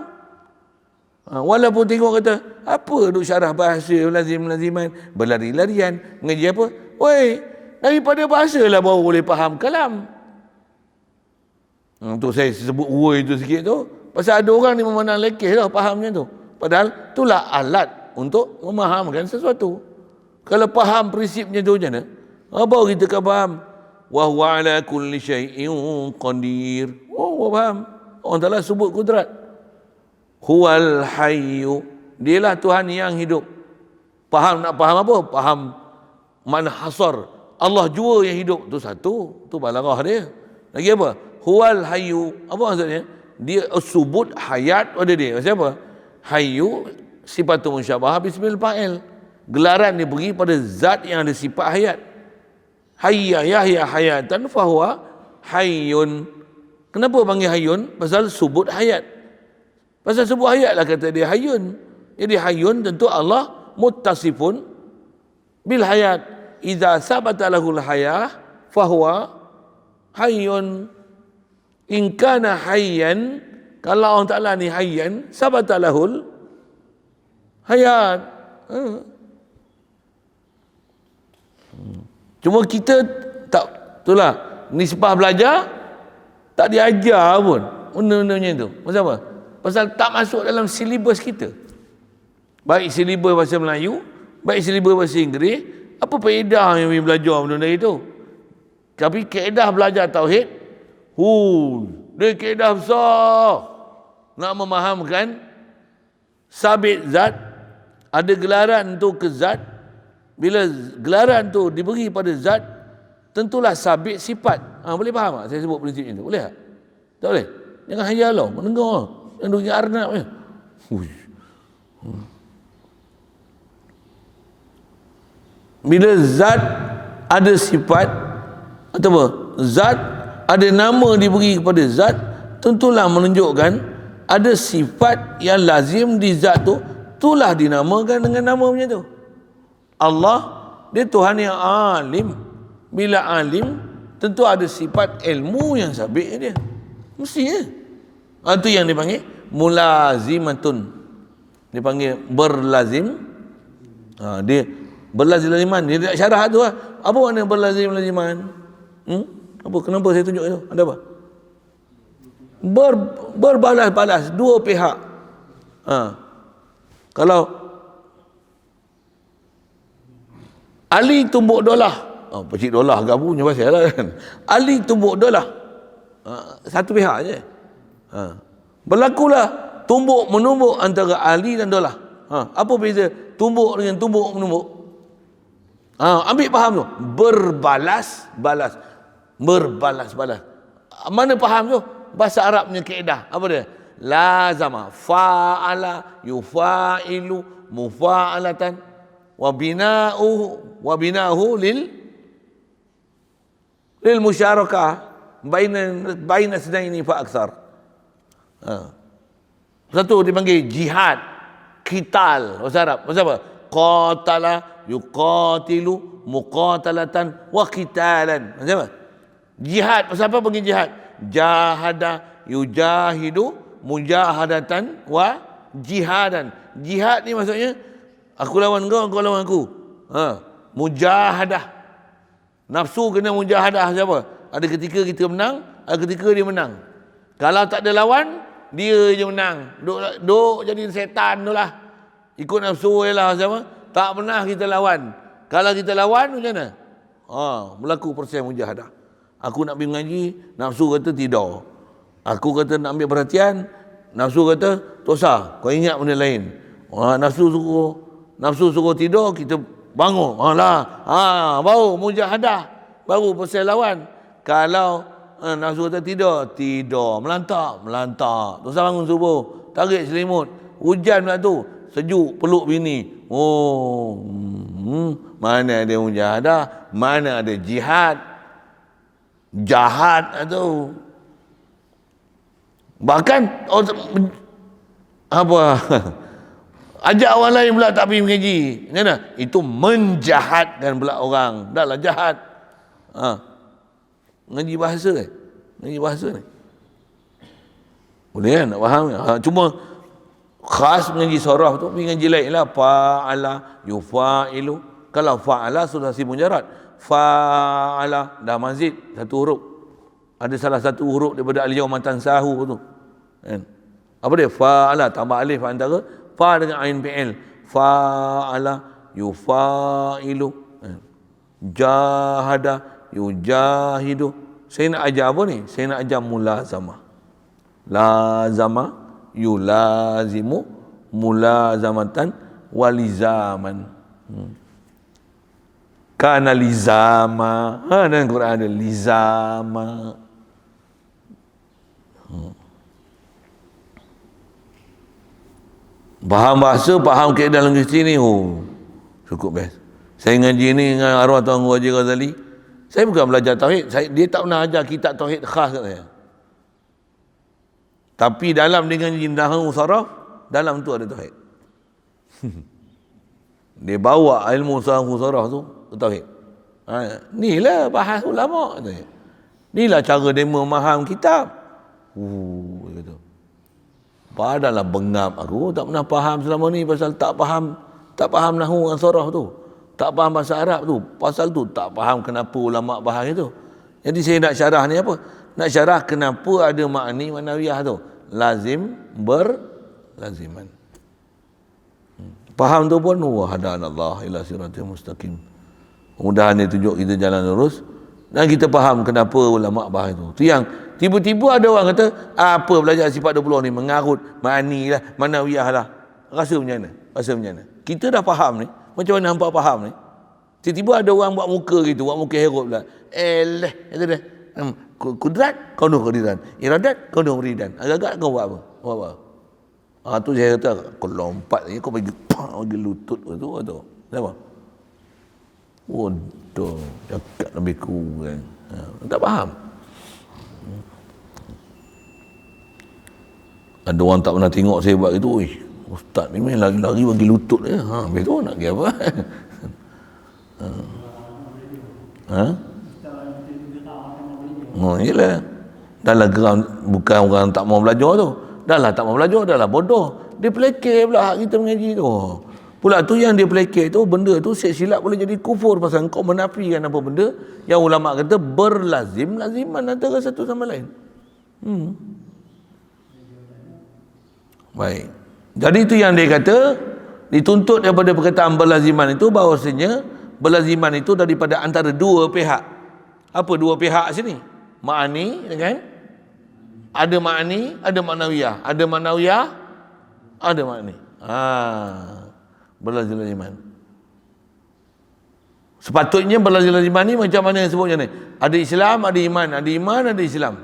Walaupun tengok kata, apa duk syarah bahasa lazim-laziman, berlari-larian, mengaji apa? Oi, daripada bahasa lah baru boleh faham kalam. Untuk saya sebut woi itu sikit tu, pasal ada orang ni memandang lekeh lah fahamnya tu. Padahal itulah alat untuk memahamkan sesuatu. Kalau faham prinsipnya tu macam mana? Baru kita akan faham. Wa huwa ala kulli syai'in qadir. Faham. Allah Ta'ala sebut kudrat. Huwal hayyu. Dialah Tuhan yang hidup. Faham nak faham apa? Faham makna hasar. Allah jua yang hidup. Tu satu. Tu balaghah dia. Lagi apa? Huwal hayyu. Apa maksudnya? Dia subut hayat pada dia. Maksudnya apa? Hayyu sifatun musyabahah bismil fa'il. Gelaran dia beri pada zat yang ada sifat hayat. Hayya yahya hayatan fahuwa hayyun. Kenapa panggil hayyun? Pasal subut hayat. Pasal sebut hayat lah kata dia hayyun. Jadi hayyun tentu Allah muttasifun bil hayat. Idza sabata lahul hayah fahuwa hayyun. In kana hayyan, kalau Allah Ta'ala ni hayyan, sabata lahul hayat. Cuma kita tak, itulah nisbah belajar tak diajar pun benda-benda macam tu. Pasal apa? Pasal tak masuk dalam silibus kita. Baik silibus bahasa Melayu, baik silibus bahasa Inggeris, apa faedah yang belajar benda-benda itu? Tapi kaedah belajar tauhid, dia kaedah besar. Nak memahamkan sabit zat, ada gelaran tu ke zat. Bila gelaran tu diberi pada zat, tentulah sabit sifat. Boleh faham tak saya sebut prinsip itu? Boleh tak? Tak boleh? Jangan hayal lah, mendengar. Yang duk arnab ni. Bila zat ada sifat, atau apa? Zat ada nama diberi kepada zat, tentulah menunjukkan ada sifat yang lazim di zat tu, itulah dinamakan dengan nama macam tu. Allah, dia Tuhan yang alim. Bila alim, tentu ada sifat ilmu yang sabit dia. Mesti ya. Itu yang dipanggil mulazimatun. Dipanggil berlazim. Dia berlazim-laziman. Dia tak syarah tu lah. Apa makna berlazim-laziman? Apa? Kenapa saya tunjuk itu? Ada apa? Berbalas-balas dua pihak. Kalau Ali tumbuk dolah. Pecik dolah agak punya pasal lah kan. Ali tumbuk dolah. Satu pihak je. Berlakulah tumbuk menumbuk antara Ali dan dolah. Apa beza tumbuk dengan tumbuk menumbuk? Ambil faham tu. Berbalas-balas. Berbalas-balas. Mana faham tu? Bahasa Arab punya kaedah. Apa dia? Lazama. Fa'ala. Yufa'ilu. Mufa'alatan. Wabina'uhu lil musyarakah baina sunaini fa aksar. Satu dipanggil jihad. qital. Bahasa Arab. Bahasa apa? Qatala, yuqatilu, muqatalatan, wa qitalan. Bahasa apa? Jihad. Pasal apa panggil jihad? Jahada, yujahidu, mujahadatan, wa jihadan. Jihad ni maksudnya aku lawan kau, kau lawan aku. Mujahadah. Nafsu kena mujahadah siapa? Ada ketika kita menang, ada ketika dia menang. Kalau tak ada lawan, dia je menang. Duk jadi setan tu lah. Ikut nafsu je lah siapa? Tak pernah kita lawan. Kalau kita lawan macam mana? Berlaku proses mujahadah. Aku nak pergi mengaji, nafsu kata tidak. Aku kata nak ambil perhatian, nafsu kata tak usah, kau ingat benda lain. Nafsu suruh tidur, kita bangun. Baru mujahadah, baru proses lawan. Kalau nafsu kata tidur, melantak. Tak usah bangun subuh, tarik selimut, hujan pula tu, sejuk, peluk bini. Mana ada mujahadah, mana ada jihad. Jahat tu. Bahkan ajak orang lain pula tak pergi mengaji. Macam mana? Itu menjahatkan pula orang. Dah lah jahat. Mengaji bahasa ni. Boleh kan nak faham? Cuma khas mengaji sorah tu, pergi ngaji lain lah. Fa'ala, yufa'ilu. Kalau fa'ala sudah si mujarad. Fa'ala dah mazid satu huruf. Ada salah satu huruf daripada al-yawma tansahu tu. Kan? Apa dia? Fa'ala tambah alif antara fa dengan ain fi'il. Fa'ala yufa'ilu. Kan? Jahada yujahidu. Saya nak ajar apa ni? Saya nak ajar mulazamah. Lazama yulazimu mulazamatan walizaman. Kana lizama. Dalam Quran ada lizama. Faham bahasa, faham kaedah linguistik ni. Cukup best. Saya ngaji ni dengan arwah Tuan Guru Haji Ghazali. Saya bukan belajar tauhid. Dia tak pernah ajar kitab tauhid khas kat saya. Tapi dalam dengan nahu saraf, dalam tu ada tauhid. Dia bawa ilmu nahu saraf tu tauhid. Inilah bahas ulama. Inilah cara dia memaham kitab. Gitu. Padahal bengap aku tak pernah faham selama ni pasal tak faham nahu dan saraf tu. Tak faham bahasa Arab tu. Pasal tu tak faham kenapa ulama bahas itu. Jadi saya nak syarah ni apa? Nak syarah kenapa ada makni manawiyah tu. Lazim berlaziman. Faham tu pun wahadanallah ila siratal mustaqim. Mudah-mudahan dia tunjuk kita jalan lurus dan kita faham kenapa ulama bahas itu. Tu yang tiba-tiba ada orang kata apa belajar sifat 20 ni mengarut mani lah, manawiyah lah. Rasa macam mana? Kita dah faham ni. Macam mana hampa faham ni? Tiba-tiba ada orang buat muka gitu, buat muka herot pula. Itu dah. Kudrat, kau nak kudrat. Iradat, kau nak meridan. Agak-agak kau buat apa? Tu saya kata, kau lompat ni, kau bagi lutut tu. Kenapa? Waduh, cakap lebih kurang. Tak faham. Ada orang tak pernah tengok saya buat itu. Ustaz ni main lari-lari bagi lutut je. Habis tu nak pergi apa? Yelah. Dah lah geram, bukan orang tak mau belajar tu. Dah lah tak mau belajar, dah lah bodoh. Dia pelekeh pula hak kita mengaji tu. Pula tu yang dia pelekeh tu, benda tu silap boleh jadi kufur pasal kau menafikan apa benda yang ulama kata laziman antara satu sama lain. Baik. Jadi itu yang dia kata dituntut daripada perkataan berlaziman itu bahawasanya berlaziman itu daripada antara dua pihak. Apa dua pihak sini? Ma'ani dengan ada ma'ani, ada ma'nawiyah. Ada ma'nawiyah, ada ma'ani. Berlaziman. Sepatutnya berlaziman ni macam mana yang sebutnya ni? Ada Islam, ada iman, ada Islam.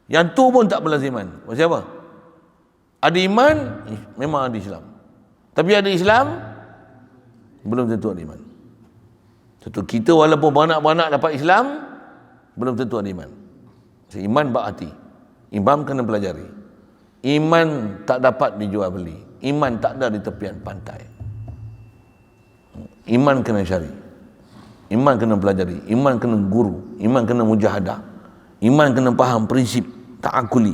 Yang tu pun tak berlaziman. Macam apa? Ada iman, memang ada Islam. Tapi ada Islam, belum tentu ada iman. Tentu kita walaupun beranak-beranak dapat Islam, belum tentu ada iman. Iman berarti, iman kena pelajari. Iman tak dapat dijual beli. Iman tak ada di tepian pantai. Iman kena cari. Iman kena pelajari. Iman kena guru. Iman kena mujahadah. Iman kena faham prinsip ta'akuli.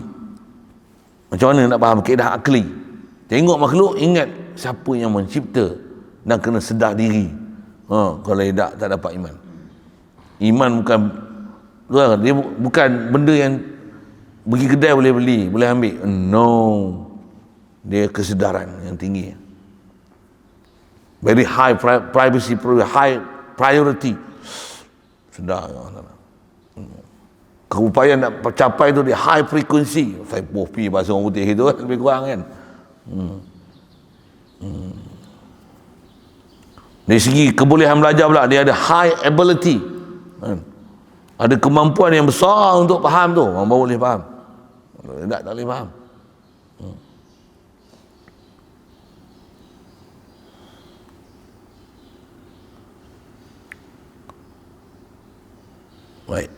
Macam mana nak faham kaedah akli? Tengok makhluk, ingat siapa yang mencipta, dan kena sedar diri. Kalau tak dapat iman. Iman bukan, dia bukan benda yang pergi kedai boleh beli, boleh ambil. No. Dia kesedaran yang tinggi. Very high privacy, high priority. Sedar. Keupayaan nak capai tu di high frequency. 5P bahasa orang putih itu lebih kurang kan. Dari segi kebolehan belajar pula, dia ada high ability. Ada kemampuan yang besar untuk faham tu. Orang baru boleh faham. Tak boleh faham. Baik.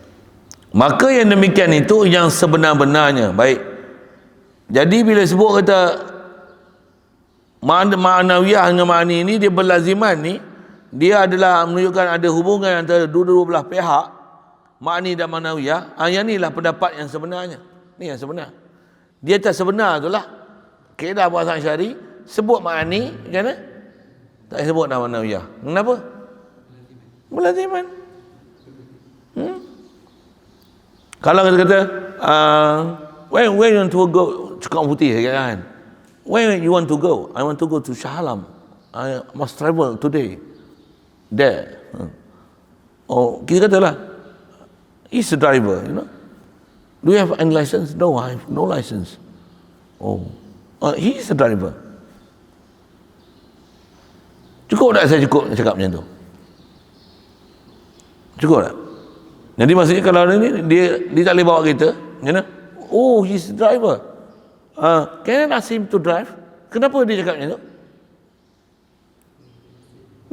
Maka yang demikian itu yang sebenar-benarnya. Baik. Jadi bila sebut kata ma'nawiyah dengan ma'ani ini, dia berlaziman ni, dia adalah menunjukkan ada hubungan antara dua belah pihak, ma'ani dan ma'nawiyah. Yang inilah pendapat yang sebenarnya. Ni yang sebenar. Dia tak sebenar tu lah. Kaedah bahasa syari sebut ma'ani, macam mana? Tak sebut nama ma'nawiyah. Kenapa? Berlaziman. Kalau kata where you want to go, cakap putih kan, where you want to go? I want to go to Shah Alam. I must travel today there. Kita katalah, he's a driver, you know. Do you have any license? No, I have no license. He is a driver. Cukup tak saya cakap macam tu? Cukup tak? Jadi maksudnya kalau dia tak boleh bawa kereta, you know? He's a driver. Can I ask him to drive? Kenapa dia cakap macam tu?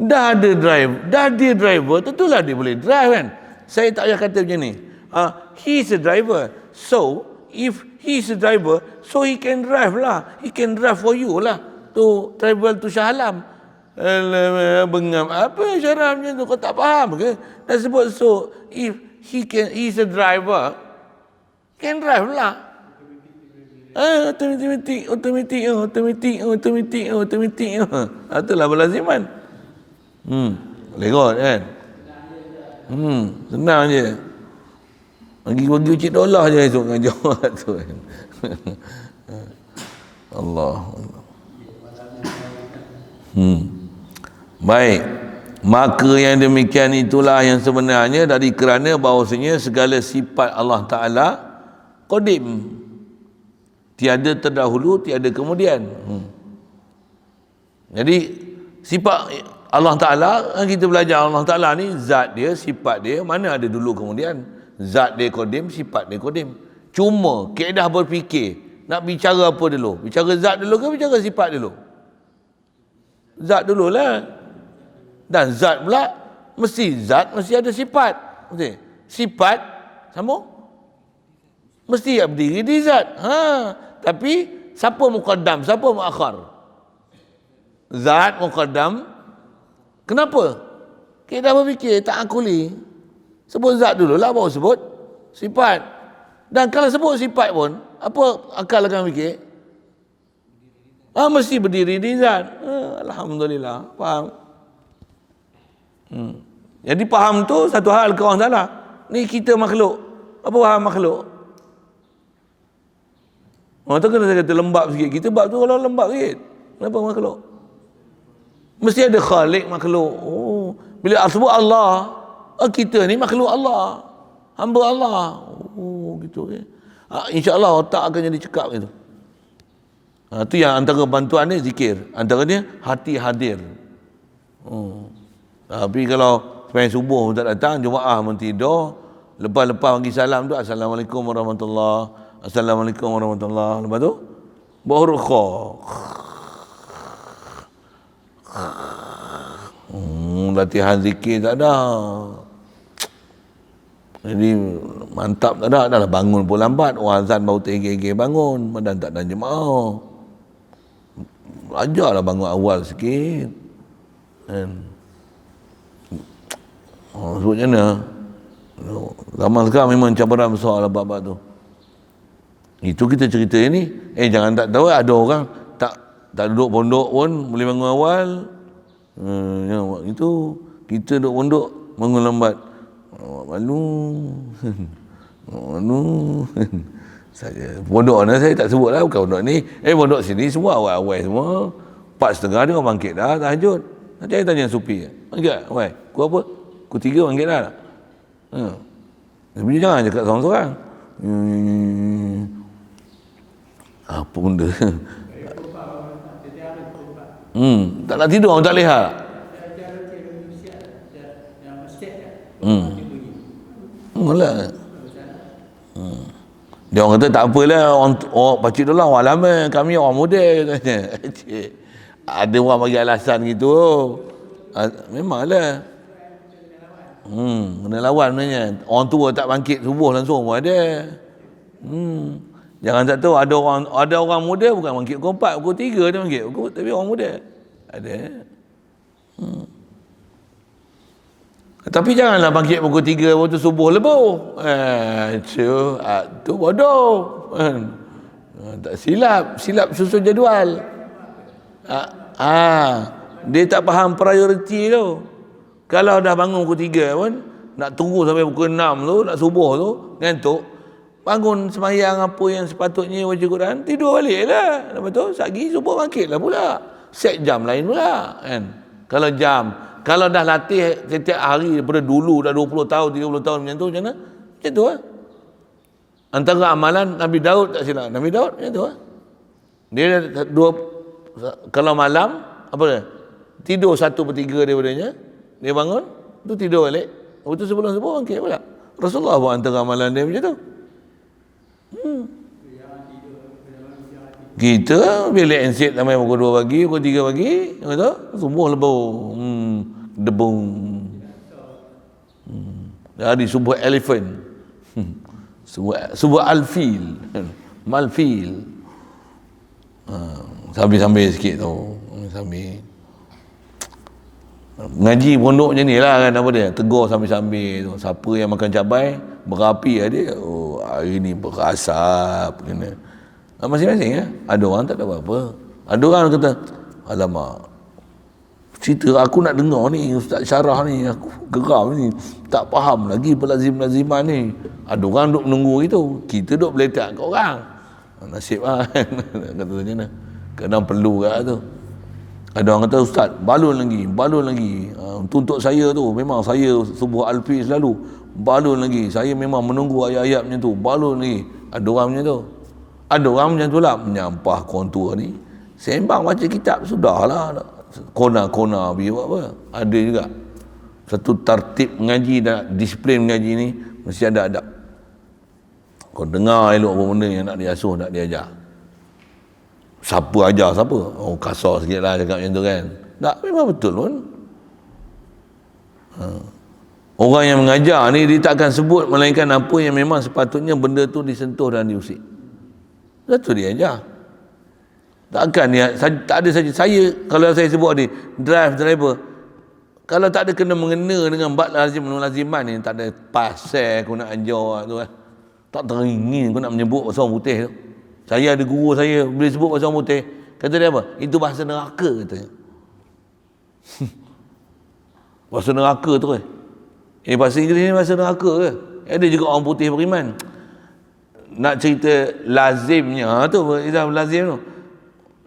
Dah dia driver, tentulah dia boleh drive kan. Saya tak payah kata macam ni. He's a driver. So, if he's a driver, so he can drive lah. He can drive for you lah. To travel to Shah Alam. Bengam. Apa cara macam tu? Kau tak faham ke? Dah sebut so, if he's a driver, can drive lah. Automatic. Itulah berlaziman. Boleh kot kan? Senang je. Bagi $1 je esok ngajar tu kan. Allah. Baik. Maka yang demikian itulah yang sebenarnya, dari kerana bahawasanya segala sifat Allah Ta'ala qadim, tiada terdahulu, tiada kemudian. Jadi sifat Allah Ta'ala, kita belajar Allah Ta'ala ni, zat dia, sifat dia, mana ada dulu kemudian. Zat dia qadim, sifat dia qadim. Cuma kaedah berfikir, nak bicara apa dulu? Bicara zat dulu ke bicara sifat dulu? Zat dululah. Dan zat pula, mesti ada sifat. Sifat sambung, mesti berdiri di zat. Tapi siapa muqaddam, siapa muakhar? Zat muqaddam. Kenapa? Kita berfikir tak akuli. Sebut zat dulu lah, baru sebut sifat. Dan kalau sebut sifat pun, apa akal akan fikir? Mesti berdiri di zat. Alhamdulillah, faham. Jadi faham tu satu hal ke orang salah. Ni kita makhluk. Apa faham makhluk? Orang tu kena saya kata lembab sikit. Kita bab tu kalau lembab sikit. Kenapa makhluk? Mesti ada khalik makhluk. Bila sebut Allah, kita ni makhluk Allah, hamba Allah. Gitu kan. InsyaAllah otak akan jadi cekap gitu. Itu yang antara bantuan dia zikir. Antaranya hati hadir. Tapi kalau sampai subuh pun tak datang, Jumaat pun tidur, lepas-lepas bagi salam tu, Assalamualaikum warahmatullahi, Assalamualaikum warahmatullahi. Lepas tu baru latihan zikir tak ada. Jadi mantap tak ada. Dah lah bangun pun lambat, azan baru tergigir bangun, dan tak ada jemaah. Belajarlah bangun awal sikit kan. Sebut macam mana, zaman sekarang memang cabaran besar lah bab-bab tu. Itu kita cerita ni, jangan tak tahu ada orang tak duduk pondok pun boleh bangun awal. Itu kita duduk pondok bangun lambat. Malu. Malu. Saya pondok ni saya tak sebut lah, bukan pondok ni. Pondok sini semua awal-awal semua. 4:30 dia orang bangkit dah tahajud. Nanti saya tanya supi, bangkit awal, kau apa? Kau 3 bangkit dah. Tapi jangan cakap seorang-seorang. Apa benda? Tak nak tidur, tak lihat. Mula. Dia orang kata tak apalah, orang pakcik tolong orang lama, kami orang muda katanya. Ada orang bagi alasan gitu. Memanglah. Kena lawan sebenarnya. Orang tua tak bangkit subuh langsung pun ada. Jangan tak tahu ada orang muda bukan bangkit pukul 4, pukul 3 dia bangkit. Tapi orang muda ada. Tapi janganlah bangkit pukul 3 waktu subuh lebuh. Tu bodoh. Tak silap susun jadual. Dia tak faham prioriti tu. Kalau dah bangun pukul 3 pun nak tunggu sampai pukul 6 tu, nak subuh tu, ngantuk, bangun sembahyang apa yang sepatutnya baca Quran, tidur balik lah. Lepas tu sagi subuh bangkit lah pula. Set jam lain pula kan. Kalau dah latih setiap hari daripada dulu dah 20 tahun 30 tahun macam tu, macam mana? Macam tu lah. Antara amalan Nabi Daud tak silap, Nabi Daud macam tu lah. Dia kalau malam apa dia? Tidur 1/3 daripadanya, dia bangun tu tidur balik. Lepas tu sebelum subuh bangkit pula. Rasulullah pun antara amalan dia macam tu. Kita bilik ensit sampai pukul 2 pagi, pukul 3 pagi, lepas tu subuh lebuh. Debung. Jadi subuh elephant. Subuh alfil. Malfil. Sambil-sambil sikit tu. Sambil. Ngaji pondok macam ni lah kan, apa dia? Tegur sambil-sambil tu. Siapa yang makan cabai, berapi lah dia. Oh, hari ni berasap. Masing-masing ya. Ada orang tak ada apa-apa. Ada orang kata, alamak, cerita aku nak dengar ni, Ustaz Syarah ni, aku geram ni, tak faham lagi pelazim-laziman ni. Ada orang duk menunggu itu, kita duk beletak kat orang. Nasib lah. Kata macam mana, kadang perlu kat tu. Ada orang kata, Ustaz, balun lagi. Untuk saya tu, memang saya subuh alfi selalu, balun lagi. Saya memang menunggu ayat-ayat macam tu, balun lagi. Ada orang macam tu. Ada orang macam tu lah, menyampah kontur ni. Sembang baca kitab, sudahlah. Kona-kona pergi buat apa. Ada juga. Satu tertib mengaji dan disiplin mengaji ni, mesti ada adab. Kau dengar elok apa benda yang nak diasuh, nak diajar. Siapa ajar siapa? Oh, kasar sikit lah cakap macam tu kan. Tak, memang betul pun. Orang yang mengajar ni, dia tak akan sebut melainkan apa yang memang sepatutnya benda tu disentuh dan diusik. Itu dia ajar. Takkan dia, tak ada saja saya, kalau saya sebut ni driver, kalau tak ada kena mengena dengan bab laziman ni, tak ada pasal aku nak ajar tu kan. Tak teringin aku nak menyebut pasal orang putih tu. Saya ada guru saya boleh sebut pasal orang putih, kata dia apa? Itu bahasa neraka katanya. Bahasa neraka tu kan. Bahasa Inggeris ni bahasa neraka ke? Ada juga orang putih beriman. Nak cerita lazimnya tu, lazim tu.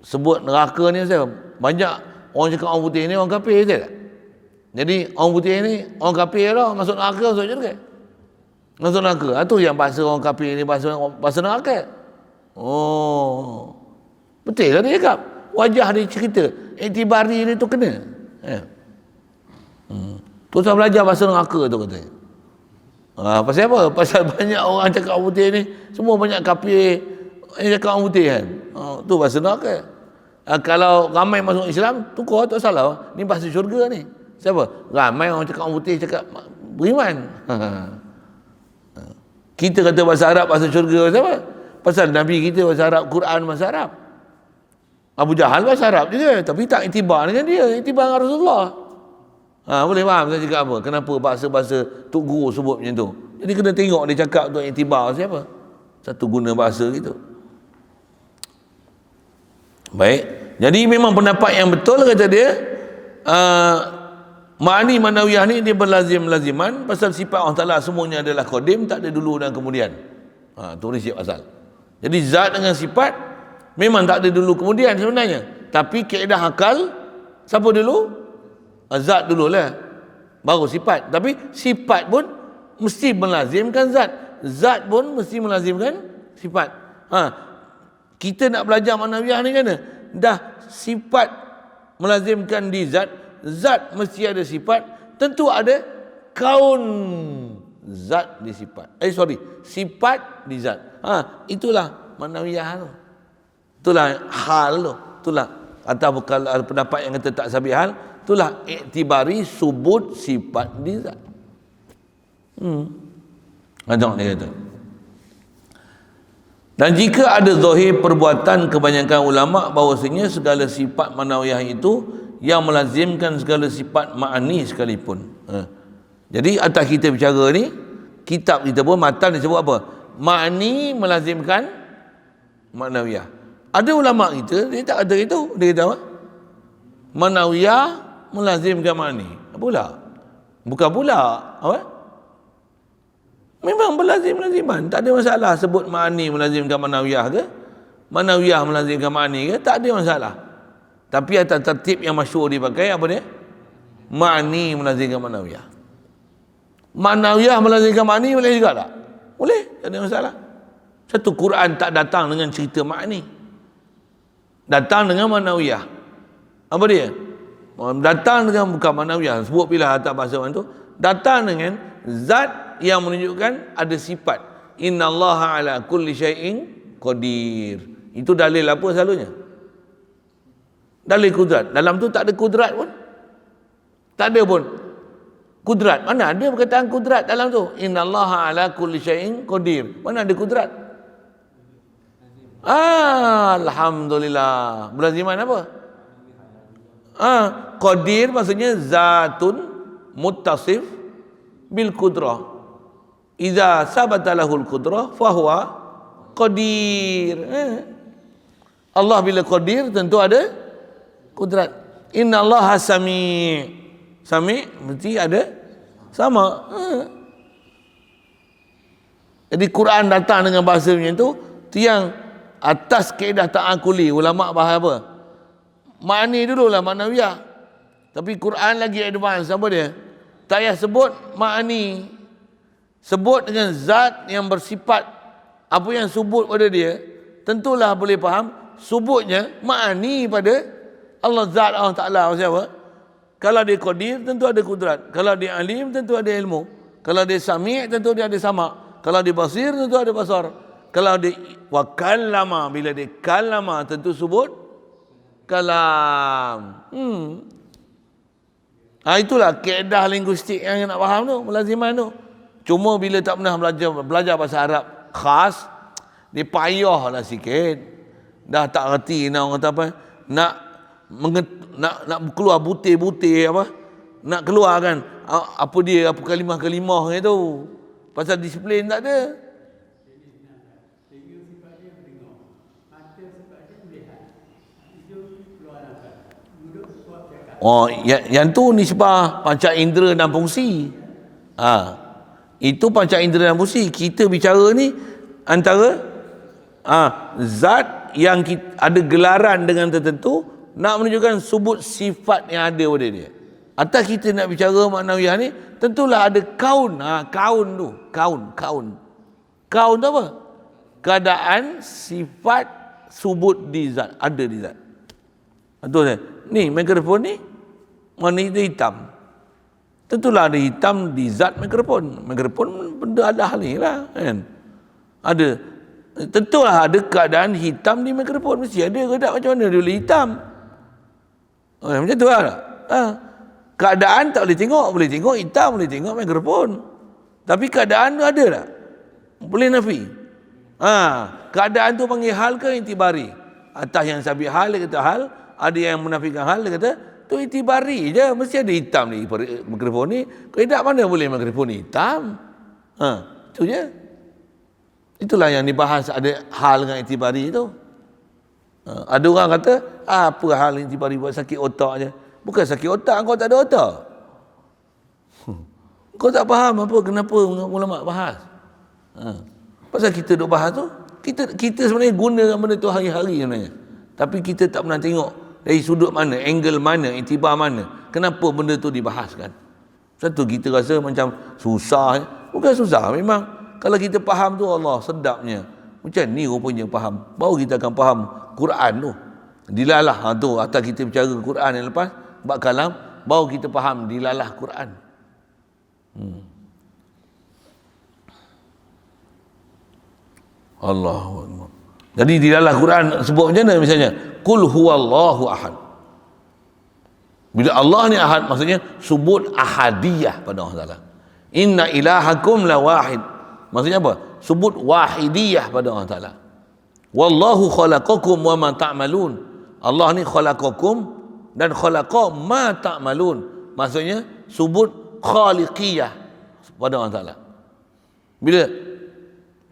Sebut neraka ni saya banyak orang cakap orang putih ni orang kafir je tak? Jadi orang putih ni orang kafir lah, masuk neraka masuk je. Masuk neraka. Itu yang bahasa orang kafir ni bahasa neraka. Oh. Betul lah dia cakap. Wajah dia cerita. Iktibari ni tu kena. Tu saya belajar bahasa neraka tu katanya. Pasal apa? Pasal banyak orang cakap orang putih ni, semua banyak kafir yang cakap orang putih kan. Tu bahasa neraka. Kalau ramai masuk Islam, tukar tak salah. Ni bahasa syurga ni. Siapa? Ramai orang cakap orang putih cakap beriman. Kita kata bahasa Arab bahasa syurga, pasal apa? Pasal Nabi kita bahasa Arab, Quran bahasa Arab. Abu Jahal bahasa Arab juga, tapi tak iktibar dengan dia, iktibar dengan Rasulullah. Boleh faham saya cakap apa? Kenapa bahasa-bahasa Tok Guru sebut macam tu? Jadi kena tengok dia cakap untuk iktibar siapa. Satu guna bahasa gitu. Baik. Jadi memang pendapat yang betul kata dia, ma'ani manawiyah ni dia berlazim-laziman pasal sifat Allah Ta'ala semuanya adalah qadim, tak ada dulu dan kemudian. Tu risik asal. Jadi zat dengan sifat memang tak ada dulu kemudian sebenarnya. Tapi kaedah akal, siapa dulu? Zat dululah, baru sifat. Tapi sifat pun mesti melazimkan zat. Zat pun mesti melazimkan sifat. Kita nak belajar manawiyah ni kan? Dah sifat melazimkan di zat, zat mesti ada sifat, tentu ada kaun zat di sifat. Sifat di zat. Itulah manawiyah tu. Itulah hal tu. Itulah atau kalau pendapat yang kata tak sabit hal, itulah iktibari subut sifat di zat. Tengok dia kata. Dan jika ada zahir perbuatan kebanyakan ulama bahawasanya segala sifat manawiyah itu yang melazimkan segala sifat ma'ani sekalipun. Jadi atas kita bicara ni, kitab kita pun matan disebut apa? Ma'ani melazimkan manawiyah. Ada ulama kita, dia tak kata itu. Dia kata apa? Manawiyah melazimkan ma'ani. Apa pula? Bukan pula. Apa? Memang berlazim-laziman. Tak ada masalah sebut ma'ani melazimkan manawiyah ke? Manawiyah melazimkan ma'ani ke? Tak ada masalah. Tapi atas tertib yang masyhur dipakai apa dia? Ma'ani melazimkan manawiyah. Manawiyah melazimkan ma'ani boleh juga tak? Boleh, tak ada masalah. Satu Quran tak datang dengan cerita ma'ani. Datang dengan manawiyah. Apa dia? Datang dengan bukan manawiyah. Sebut bila atas bahasa orang tu. Datang dengan zat yang menunjukkan ada sifat. Innallaha ala kulli syai'in qadir. Itu dalil apa selalunya? Dalil kudrat. Dalam tu tak ada kudrat pun. Tak ada pun kudrat. Mana ada perkataan kudrat dalam tu? Innallaha ala kulli syai'in qadir. Mana ada kudrat? Alhamdulillah. Belaziman apa? Qadir maksudnya zatun muttasif bil kudrah. Iza sabata lahul qudrah fahuwa qadir. Allah bila qadir tentu ada kudrat. Inna Allah sami'. Sami' mesti ada sama. Jadi Quran datang dengan bahasa macam tu, yang atas kaedah ta'akuli. Ulama bahas apa? Ma'ani dululah manawiyah. Tapi Quran lagi advance. Apa dia? Tak payah sebut ma'ani. Sebut dengan zat yang bersifat. Apa yang subut pada dia, tentulah boleh faham. Subutnya ma'ani pada Allah, zat Allah Ta'ala. Siapa? Kalau dia qadir, tentu ada kudrat. Kalau dia alim, tentu ada ilmu. Kalau dia sami', tentu dia ada sama'. Kalau dia basir, tentu ada basar. Kalau dia wakallama, bila dia kalama, tentu sebut kalam. Itulah kaedah linguistik yang nak faham tu, melaziman tu. Cuma bila tak pernah belajar bahasa Arab khas, dia payahlah sikit. Dah tak reti nak orang kata apa, nak keluar butir-butir apa, nak keluar kan apa dia, apa kalimah-kalimah itu. Pasal disiplin tak ada. Yang tu nisbah panca indera dan fungsi. Itu panca indera dan fungsi. Kita bicara ni antara zat yang ada gelaran dengan tertentu, nak menunjukkan subut sifat yang ada pada dia. Atas kita nak bicara maknawiyah ni, tentulah ada kaun. Kaun tu. Kaun tu apa? Keadaan sifat subut di zat. Ada di zat. Betul tak? Ni mikrofon ni warna itu hitam. Tentulah ada hitam di zat mikrofon. Mikrofon benda ada hal ni lah kan. Ada. Tentulah ada keadaan hitam di mikrofon. Mesti ada ke tak? Macam mana dia boleh hitam? Macam tu lah. Keadaan tak boleh tengok. Boleh tengok hitam, boleh tengok mikrofon. Tapi keadaan tu ada tak? Boleh nafi. Keadaan tu panggil hal ke intibari? atas yang sabit hal, dia kata hal. Ada yang menafikan hal, dia kata tu itibari je, mesti ada hitam ni mikrofon ni. Kalau tidak, mana boleh mikrofon ni hitam? Itu je. Itulah yang dibahas, ada hal dengan itibari tu. Ada orang kata, apa hal itibari buat sakit otak je? Bukan sakit otak, kau tak ada otak. Kau tak faham apa, kenapa ulama bahas. Pasal kita duk bahas tu, kita sebenarnya gunakan benda tu hari-hari sebenarnya. Tapi kita tak pernah tengok dari sudut mana, angle mana, iktibar mana, kenapa benda tu dibahaskan. Satu kita rasa macam susah. Bukan susah, memang kalau kita faham tu, Allah sedapnya. Macam ni rupanya faham. Baru kita akan faham Quran tu. Dilalah tu, atas kita bicara Quran yang lepas, bab kalam, baru kita faham dilalah Quran. Allahu Akbar. Jadi di dalam Quran sebut macam mana misalnya? Qul huwallahu ahad. Bila Allah ni ahad, maksudnya sebut ahadiyah pada Allah Ta'ala. Inna ilahakum la wahid. Maksudnya apa? Sebut wahidiyah pada Allah Ta'ala. Wallahu khalaqakum wa ma ta'malun. Allah ni khalaqakum dan khalaqa ma ta'malun. Maksudnya sebut khaliqiyah pada Allah Ta'ala.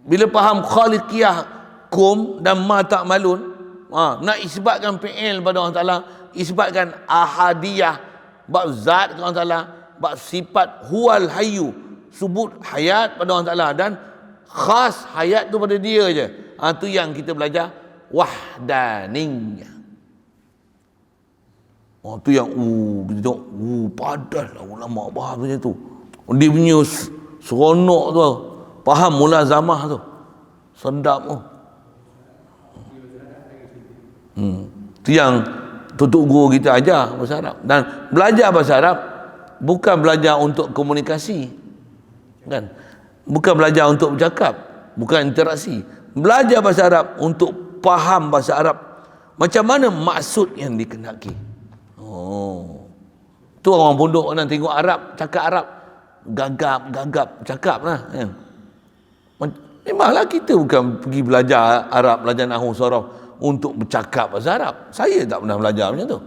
Bila faham khaliqiyah kum dan ma ta'malun, nak isbatkan fi'il pada Allah Ta'ala, isbatkan ahadiyah, bab zat kepada Allah Ta'ala, bab sifat huwal hayyu, sebut hayat pada Allah Ta'ala, dan khas hayat tu pada dia je. Tu yang kita belajar wahdaniyah. Tu yang kita tengok padas lah ulama bahas macam tu. Dia punya seronok tu, faham mulazamah tu, sedap tu. Itu yang tutup guru kita ajar bahasa Arab. Dan belajar bahasa Arab bukan belajar untuk komunikasi, kan? Bukan belajar untuk bercakap, bukan interaksi. Belajar bahasa Arab untuk faham bahasa Arab, macam mana maksud yang dikehendaki. Tu orang pondok nak tengok Arab, cakap Arab, gagap cakap lah, kan? Memanglah kita bukan pergi belajar Arab, belajar nahwu saraf untuk bercakap bahasa Arab. Saya tak pernah belajar macam tu.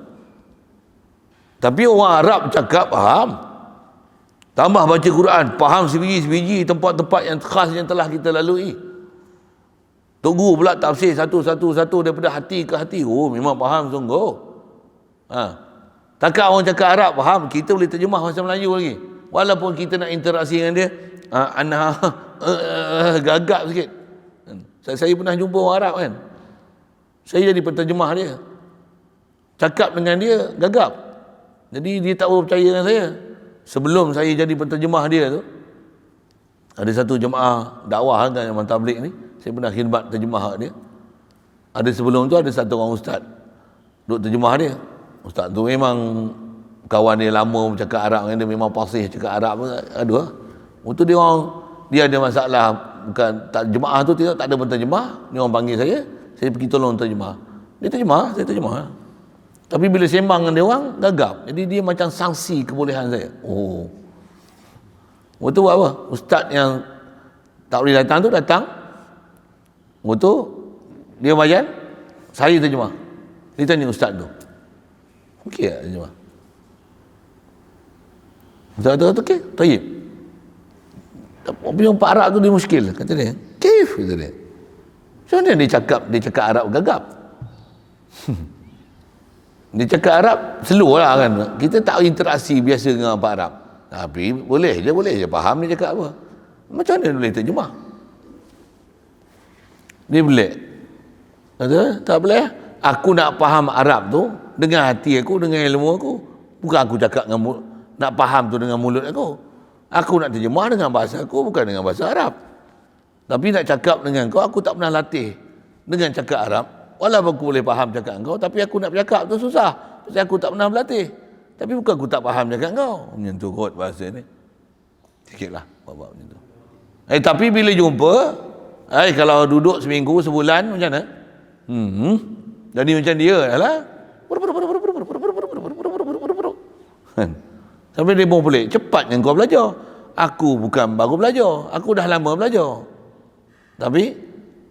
Tapi orang Arab cakap faham. Tambah baca Quran, faham sebiji-sebiji tempat-tempat yang khas yang telah kita lalui. Tok Guru pula tafsir satu-satu daripada hati ke hati. Memang faham sungguh. Takkan orang cakap Arab faham, kita boleh terjemah bahasa Melayu lagi. Walaupun kita nak interaksi dengan dia, gagap sikit. Saya pernah jumpa orang Arab, kan? Saya jadi penterjemah dia. Cakap dengan dia gagap. Jadi dia tak percaya dengan saya. Sebelum saya jadi penterjemah dia tu, ada satu jemaah dakwah kan, yang tabligh ni, saya pernah khidmat terjemah dia. Ada sebelum tu ada satu orang ustaz duk terjemah dia. Ustaz tu memang kawan dia lama bercakap Arab dengan dia, memang fasih cakap Arab. Aduh. Waktu dia ada masalah, bukan tak jemaah tu tak ada penterjemah, ni orang panggil saya pergi tolong terjemah. Dia terjemah, saya terjemah. Tapi bila sembang dengan dia orang, gagap. Jadi dia macam sanksi kebolehan saya. Waktu buat apa? Ustaz yang tak boleh datang tu datang. Waktu dia bayan, saya terjemah. Dia tanya ustaz tu, okey tak terjemah? Ustaz tu kata okey, tayyib. Punya Pak Arab tu dia muskil, kata dia. Kif, kata dia. Macam mana dia cakap Arab gagap? Dia cakap Arab slow lah, kan? Kita tak interaksi biasa dengan Pak Arab. Tapi boleh je faham dia cakap apa. Macam mana dia boleh terjemah? Dia belik. Kata, tak boleh. Aku nak faham Arab tu dengan hati aku, dengan ilmu aku. Bukan aku cakap dengan nak faham tu dengan mulut aku. Aku nak terjemah dengan bahasa aku, bukan dengan bahasa Arab. Tapi nak cakap dengan kau, aku tak pernah latih dengan cakap Arab. Walaupun aku boleh faham cakap kau, tapi aku nak bercakap tu susah. Sebab aku tak pernah berlatih. Tapi bukan aku tak faham cakap kau. Macam tu kot bahasa ni. Sikitlah buat macam tu. Tapi bila jumpa, kalau duduk seminggu, sebulan, macam mana? Jadi macam dia lah. Sampai dia pun pelik. Cepat yang kau belajar. Aku bukan baru belajar. Aku dah lama belajar. Tapi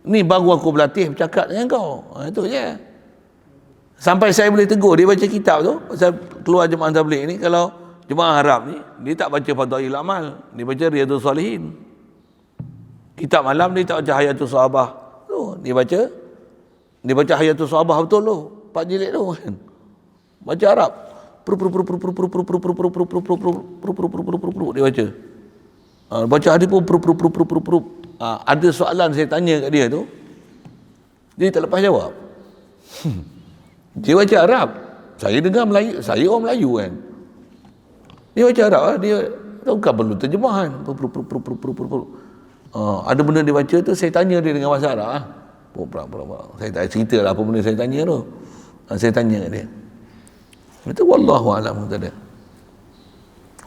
ni baru aku berlatih bercakap dengan kau. Itu je. Sampai saya boleh tegur dia baca kitab tu, pasal keluar jemaah tabligh ni, kalau jemaah Arab ni, dia tak baca Fadail Amal, dia baca Riyadhus Salihin. Kitab malam dia tak baca Hayatus Sahabah. Tu, dia baca Hayatus Sahabah betul tu, 4 jilid tu kan. Baca Arab. Dia baca. Baca hadis pun ada soalan saya tanya kat dia tu, dia tak lepas jawab. Dia baca Arab, saya dengar Melayu, saya orang Melayu kan. Dia baca Arab, dia bukan perlu terjemahan. Ada benda dia baca tu, saya tanya dia dengan bahasa Arab. Saya tak cerita lah apa benda saya tanya tu. Saya tanya kat dia. Kata wallahu alam, kata dia.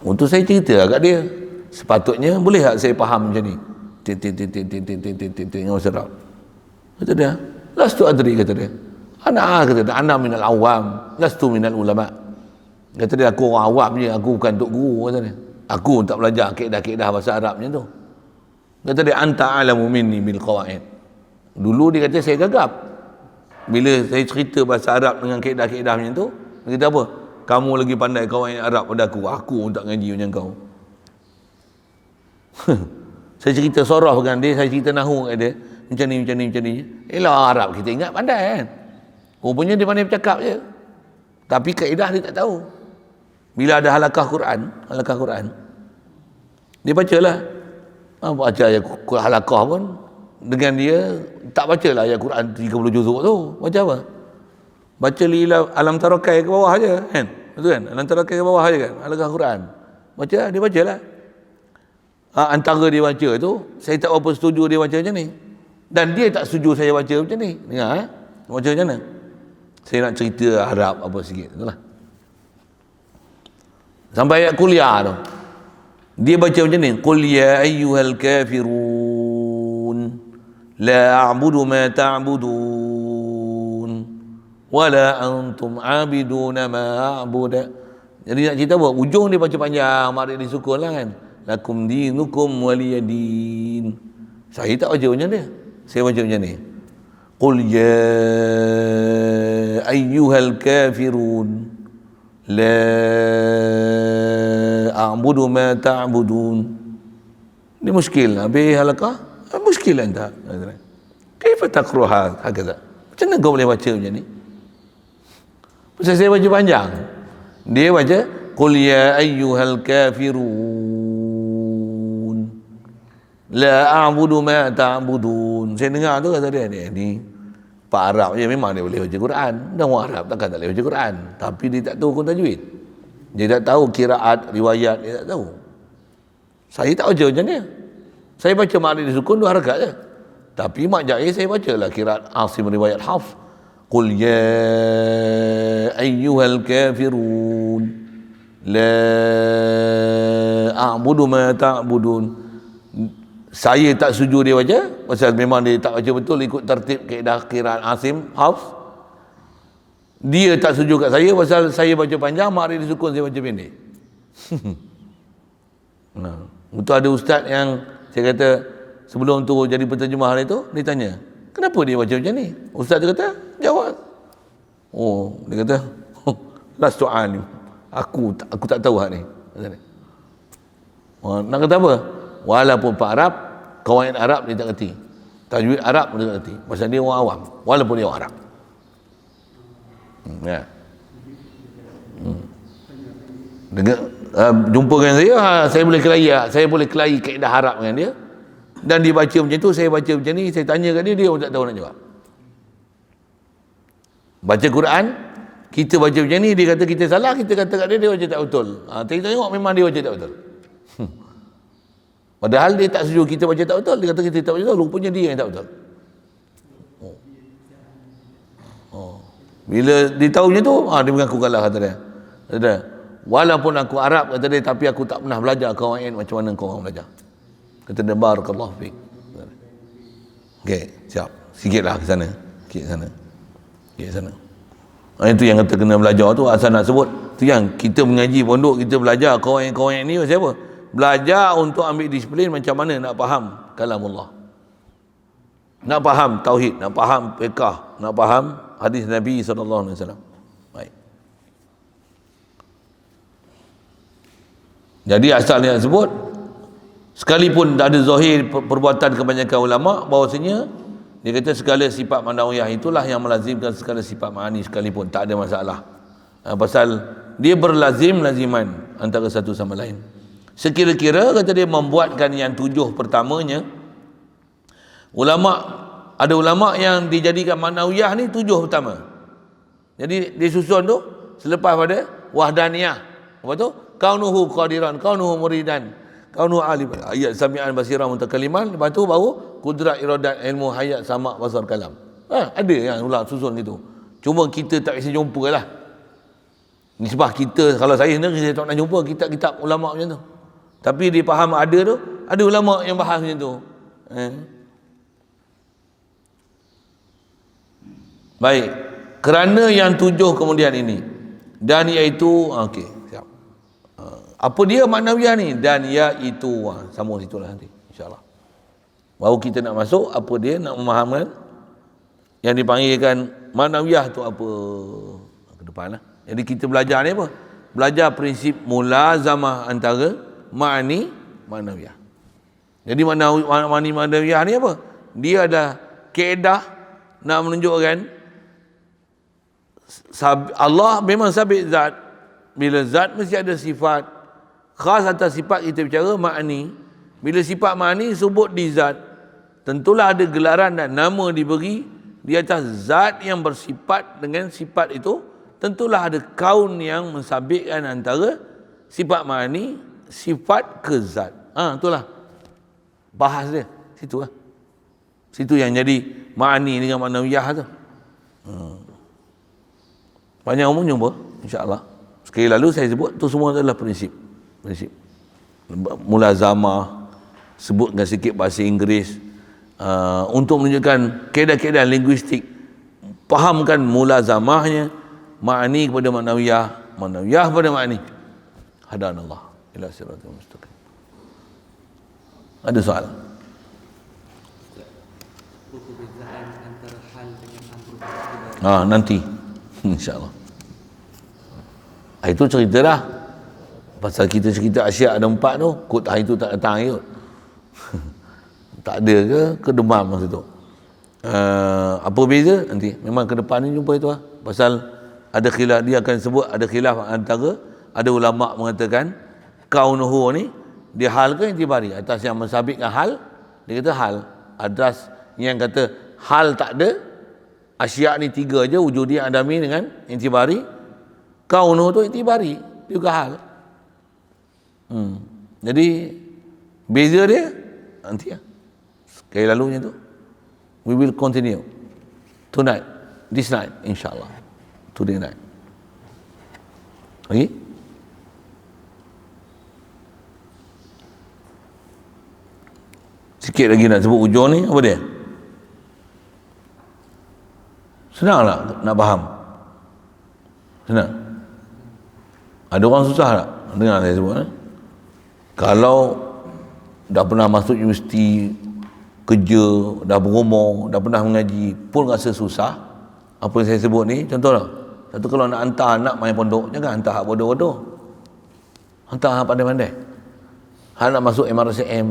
Untuk saya cerita kat dia, sepatutnya boleh tak saya faham macam ni? Dengan bahasa Arab. Kata dia, lastu adri, kata dia. Kata dia, ana minal awam, lastu minal ulama. Kata dia, aku orang awam je, aku bukan tok guru, kata dia. Aku tak belajar kaedah-kaedah bahasa Arab macam tu. Kata dia, anta alamu minni bil qawaid. Dulu dia kata saya gagap. Bila saya cerita bahasa Arab dengan kaedah-kaedah macam tu, dia kata apa? Kamu lagi pandai qawaid Arab pada aku. Aku tak ngaji macam kau. Saya cerita surah dengan dia, saya cerita nahwu kat dia. Macam ni. Elah, Arab kita ingat pandai kan. Rupanya dia pandai bercakap je. Tapi kaedah dia tak tahu. Bila ada halakah Quran, dia bacalah. Baca ayat halakah pun, dengan dia tak bacalah ayat Quran 30 juzuk tu. Baca apa? Baca lila alam tarakai ke bawah aja kan. Betul kan? Alam tarakai ke bawah aja kan. Halakah Quran. Baca, dia bacalah. Antara dia baca tu, saya tak berapa setuju dia baca macam ni. Dan dia tak setuju saya baca macam ni. Dengar baca macam mana? Saya nak cerita Arab apa sikit, itulah. Sampai ayat kuliah tu. Dia baca macam ni, qul ya ayyuhal kafirun la a'budu ma ta'budun wa la antum 'abiduna ma a'budu. Jadi nak cerita apa? Ujung dia baca panjang, mak dia disukun lah kan. Lakum dinukum waliyadin. Saya tak baca macam dia. Saya baca macam ni. Qul ya ayyuhal kafirun la a'budu ma ta'budun. Ini muskil. Habis halakah? Muskil anda. Kaifa taqruha hakadha? Macam mana kau boleh baca macam ni? Pasal saya baca panjang. Dia baca qul ya ayyuhal kafirun la a'budu ma ta'budun. Saya dengar tu kata dia ni Pak Arab je, memang dia boleh baca Quran. Dan orang Arab takkan tak boleh baca Quran. Tapi dia tak tahu hukum tajwid. Dia tak tahu kiraat, riwayat, dia tak tahu. Saya tak baca macam ni. Saya baca makna disukun 2 harakat je. Tapi mak jahil saya baca lah kiraat Asim riwayat Hafs. Qul ya ayyuhal kafirun la a'budu ma ta'budun. Saya tak setuju dia baca, pasal memang dia tak baca betul ikut tertib kaedah kiraat Asim Hafs. Dia tak setuju kat saya pasal saya baca panjang, mak dia disukun, saya baca pendek. Betul ada ustaz yang saya kata sebelum tu jadi penterjemah hari tu, dia tanya, kenapa dia baca macam ni? Ustaz dia kata, jawab. Dia kata, lastu alim. Aku tak tahu hak ni. Nak kata apa? Walaupun Pak Arab, kawaid Arab dia tak kerti. Tajwid Arab pun dia tak kerti. Pasal dia orang awam. Walaupun dia orang Arab. Dengar, jumpa dengan saya boleh kelahi kaedah Arab dengan dia. Dan dia baca macam tu, saya baca macam ni, saya tanya kat dia, dia pun tak tahu nak jawab. Baca Quran, kita baca macam ni, dia kata kita salah, kita kata kat dia, dia baca tak betul. Kita tengok memang dia baca tak betul. Padahal dia tak setuju kita baca tak betul, dia kata kita tak betul, rupanya dia yang tak betul. Bila dia tahu macam tu, dia mengaku kalah, kata dia. Walaupun aku Arab, kata dia, tapi aku tak pernah belajar kawaid macam mana kau orang belajar. Kata dia, barakallahu fiik. Okey, siap. Sikitlah ke sana. Sikit sana. Itu yang kata kena belajar tu, asal nak sebut. Tu yang kita mengaji pondok, kita belajar kawaid ni pasal apa? Belajar untuk ambil disiplin macam mana nak faham kalamullah. Nak faham tauhid, nak faham fiqh, nak faham hadis Nabi SAW. Baik. Jadi asalnya sebut, sekalipun tak ada zahir perbuatan kebanyakan ulama, bahawasanya dia kata segala sifat ma'nawiyah itulah yang melazimkan segala sifat ma'ani sekalipun, tak ada masalah. Pasal dia berlazim-laziman antara satu sama lain. Sekira-kira kata dia membuatkan yang 7 pertamanya, ada ulama yang dijadikan ma'nawiyah ni 7 pertama. Jadi dia susun tu selepas pada wahdaniyah. Apa tu? Kaunuhu qadiran, kaunuhu muridan, kaunuhu alim, ayat sami'an basirah mutakaliman. Lepas tu baru kudrat iradat ilmu hayat sama basar kalam. Ada yang ulama susun gitu. Cuma kita tak bisa jumpa lah. Ni sebab kita, kalau saya sendiri saya tak nak jumpa kitab-kitab ulama macam tu. Tapi dia faham ada tu, ada ulama yang bahas macam tu. Baik, kerana yang 7 kemudian ini, dan iaitu okey, siap. Apa dia ma'nawiyah ni? Dan iaitu sama situlah nanti insya-Allah. Baru kita nak masuk apa dia, nak memahamkan yang dipanggilkan ma'nawiyah tu apa ke depan lah. Jadi kita belajar ni apa? Belajar prinsip mulazamah antara ma'ani ma'nawiyah. Jadi ma'ani ma'nawiyah ni apa? Dia ada kaedah nak menunjukkan Allah memang sabit zat. Bila zat mesti ada sifat khas atas sifat kita bicara ma'ani. Bila sifat ma'ani sebut di zat, tentulah ada gelaran dan nama diberi di atas zat yang bersifat dengan sifat itu. Tentulah ada kaun yang mensabitkan antara sifat ma'ani, sifat ke zat. Itulah bahas dia. Situ lah. Situ yang jadi ma'ani dengan ma'nawiyah tu. Banyak umum jumpa, insya-Allah. Sekali lalu saya sebut tu semua adalah prinsip. Mulazamah, sebutkan sikit bahasa Inggeris untuk menunjukkan kaedah-kaedah linguistik. Fahamkan mulazamahnya, ma'ani kepada ma'nawiyah, ma'nawiyah kepada ma'ani. Hadanallah ila siratal mustaqim. Ada soal? Perbezaan antara hal dengan amr. Nanti insya-Allah. Itu cerita dah. Pasal kita cerita Asyak ada 4 tu, kod hari tu tak datang lagi. Tak ada ke demam masa tu. Apa beza nanti? Memang ke depan ni jumpa itu lah. Pasal ada khilaf, dia akan sebut ada khilaf antara, ada ulama mengatakan kaunuhu ni dia hal ke intibari? Atas yang mensabitkan hal, dia kata hal. Atas yang kata hal tak ada, Asyak ni 3 je, wujudi adami dengan intibari. Kaunuhu tu intibari, juga hal. Jadi beza dia nanti ya. Sekali lalunya tu. We will continue tonight, this night, insyaAllah. Today night. Okay? Sikit lagi nak sebut ujung ni, apa dia? Senang tak nak faham? Senang? Ada orang susah tak? Dengar saya sebut. Kalau dah pernah masuk universiti, kerja, dah berumur, dah pernah mengaji, pun rasa susah. Apa yang saya sebut ni, contohlah. Satu, kalau nak hantar anak main pondok, jangan hantar hak bodoh-bodoh. Hantar hak pandai-pandai. Hak nak masuk MRCM,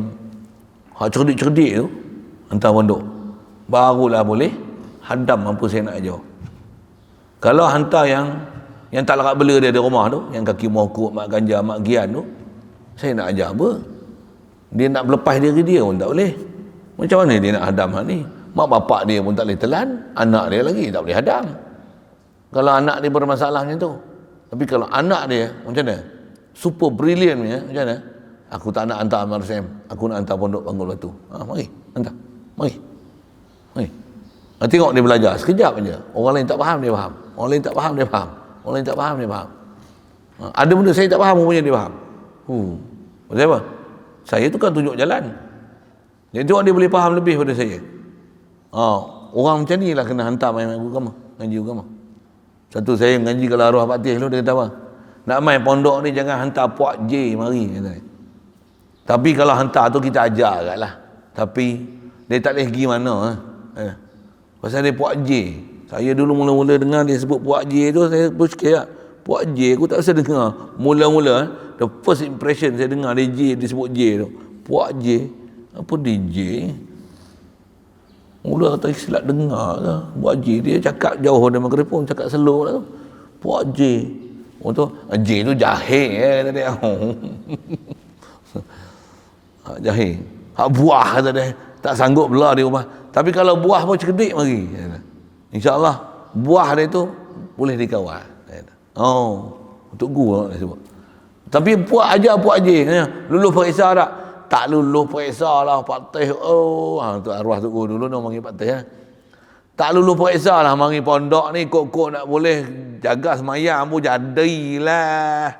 hak cerdik-cerdik tu, hantar pondok. Barulah boleh hadam apa saya nak ajar. Kalau hantar yang tak larat bela dia di rumah tu, yang kaki mohkuk, mak ganja, mak gian tu, saya nak ajar apa? Dia nak berlepas diri dia pun tak boleh. Macam mana dia nak hadam hak ni? Mak bapak dia pun tak boleh telan, anak dia lagi tak boleh hadam. Kalau anak dia bermasalah macam tu. Tapi kalau anak dia macam mana? Super brilliant punya, macam mana? Aku tak nak hantar MRSM, aku nak hantar pondok Banggul Batu. Mari, hantar. Mari. Tengok dia belajar sekejap aja. Orang lain tak faham dia faham. Orang lain tak faham dia faham. Orang lain tak faham dia faham. Ada benda saya tak faham, rupanya dia faham. Maksud apa? Saya tu kan tunjuk jalan. Jadi tengok dia boleh faham lebih pada saya. Orang macam ni lah kena hantar main agama, ngaji agama. Satu saya ngaji kalau arwah Pak Tih dulu, dia kata apa? Nak main pondok ni jangan hantar Puak J mari, kata. Tapi kalau hantar tu kita ajar agaklah. Tapi dia tak boleh pergi mana. Pasal dia Puak J. Saya dulu mula-mula dengar dia sebut Puak J tu, saya berfikir, Puak J aku tak rasa dengar. Mula-mula, the first impression saya dengar DJ disebut J tu. Puak J, apa DJ? Mula kata silap dengar lah. Puak J, dia cakap jauh dari mikrofon, cakap slow lah tu. Puak J. Oh tu, J tu jahe tadi. Jahe. Hak buah kata dia. Tak sanggup belah di rumah. Tapi kalau buah pun cerdik mari. InsyaAllah buah dia tu boleh dikawal. Oh, untuk gua dia sebut. Tapi puak aja Puak J. Lulus periksa tak? Tak lulus periksa lah Pak Teh. Oh, tu arwah tu gua dulu nak panggil Pak Teh. Tak lulus periksa lah mari pondok ni kok nak boleh jaga semayang pun jadilah.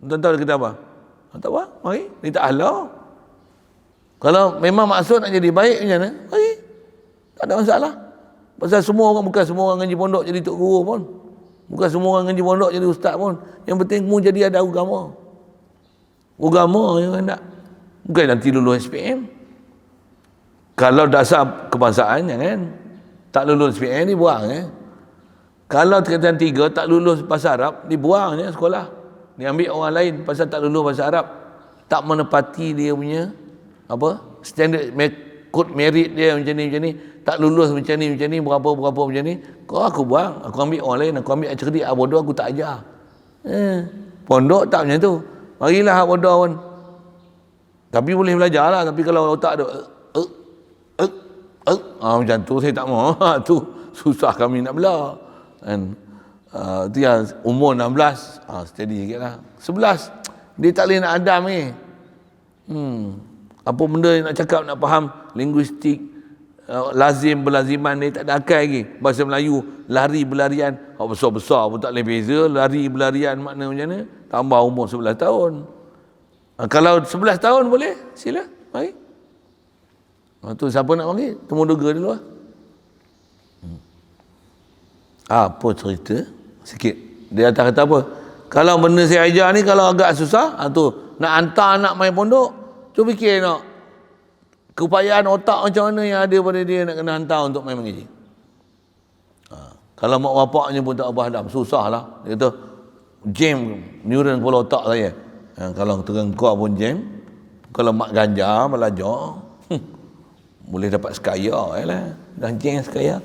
Tuan-tuan kita apa? Tak apa, mari ni tak halau. Kalau memang maksud nak jadi baik macam mana? Mari. Tak ada masalah. Pasal semua orang, bukan semua orang ngaji pondok jadi tok guru pun. Bukan semua orang ngaji pondok jadi ustaz pun. Yang penting mu jadi ada agama. Agama yang nak. Bukan nanti lulus SPM. Kalau dasar kebangsaan jangan. Tak lulus SPM dibuang Kalau tingkatan 3 tak lulus bahasa Arab dibuang sekolah. Diambil orang lain pasal tak lulus bahasa Arab. Tak menepati dia punya apa? Standard kod merit dia macam ni. Tak lulus macam ni, berapa macam ni. Kau aku buang, aku ambil orang lain, aku ambil yang cerdik, bodoh aku tak ajar. Pondok tak macam tu. Marilah bodoh pun. Tapi boleh belajar lah. Tapi kalau otak ada macam tu saya tak mau. Tu susah kami nak bela. Kan? Tu yang umur 16, steady sikit lah. 11, dia tak boleh nak adam ni. Apa benda yang nak cakap, nak faham linguistik, lazim berlaziman ni tak ada akal lagi. Bahasa Melayu lari berlarian, besar-besar pun tak boleh beza. Lari berlarian makna macam mana? Tambah umur 11 tahun. Kalau 11 tahun boleh, sila mari. Tu siapa nak panggil? Temu duga dulu lah. Apa cerita sikit dia atas kata apa, kalau benda saya ajar ni kalau agak susah, tu nak hantar anak main pondok, cuba fikir nak keupayaan otak macam mana yang ada pada dia nak kena hantar untuk main mengaji. Kalau mak bapaknya pun tak apa hadam, susah lah. Dia kata jam neuron kepala otak saya. Kalau terengkau pun jam. Kalau mak ganja belajar boleh dapat sekaya lah. Dah jam sekaya,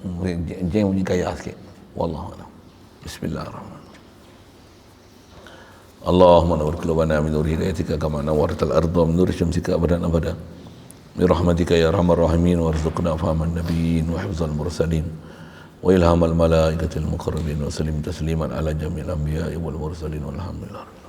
boleh jam punya kaya sikit. Wallahualam. Bismillahirrahmanirrahim. Allahumma nawwir qulubana min nur hidayatika kama nawwartal arda min nur syamsika abadan abada. Bi rahmatika ya arhamar rahimin warzuqna fahman nabiyyin wa hifzal mursalin wa ilhamal malaikatil muqarrabin wa sallim tasliman ala jami'il anbiya'i wal mursalin walhamdulillah.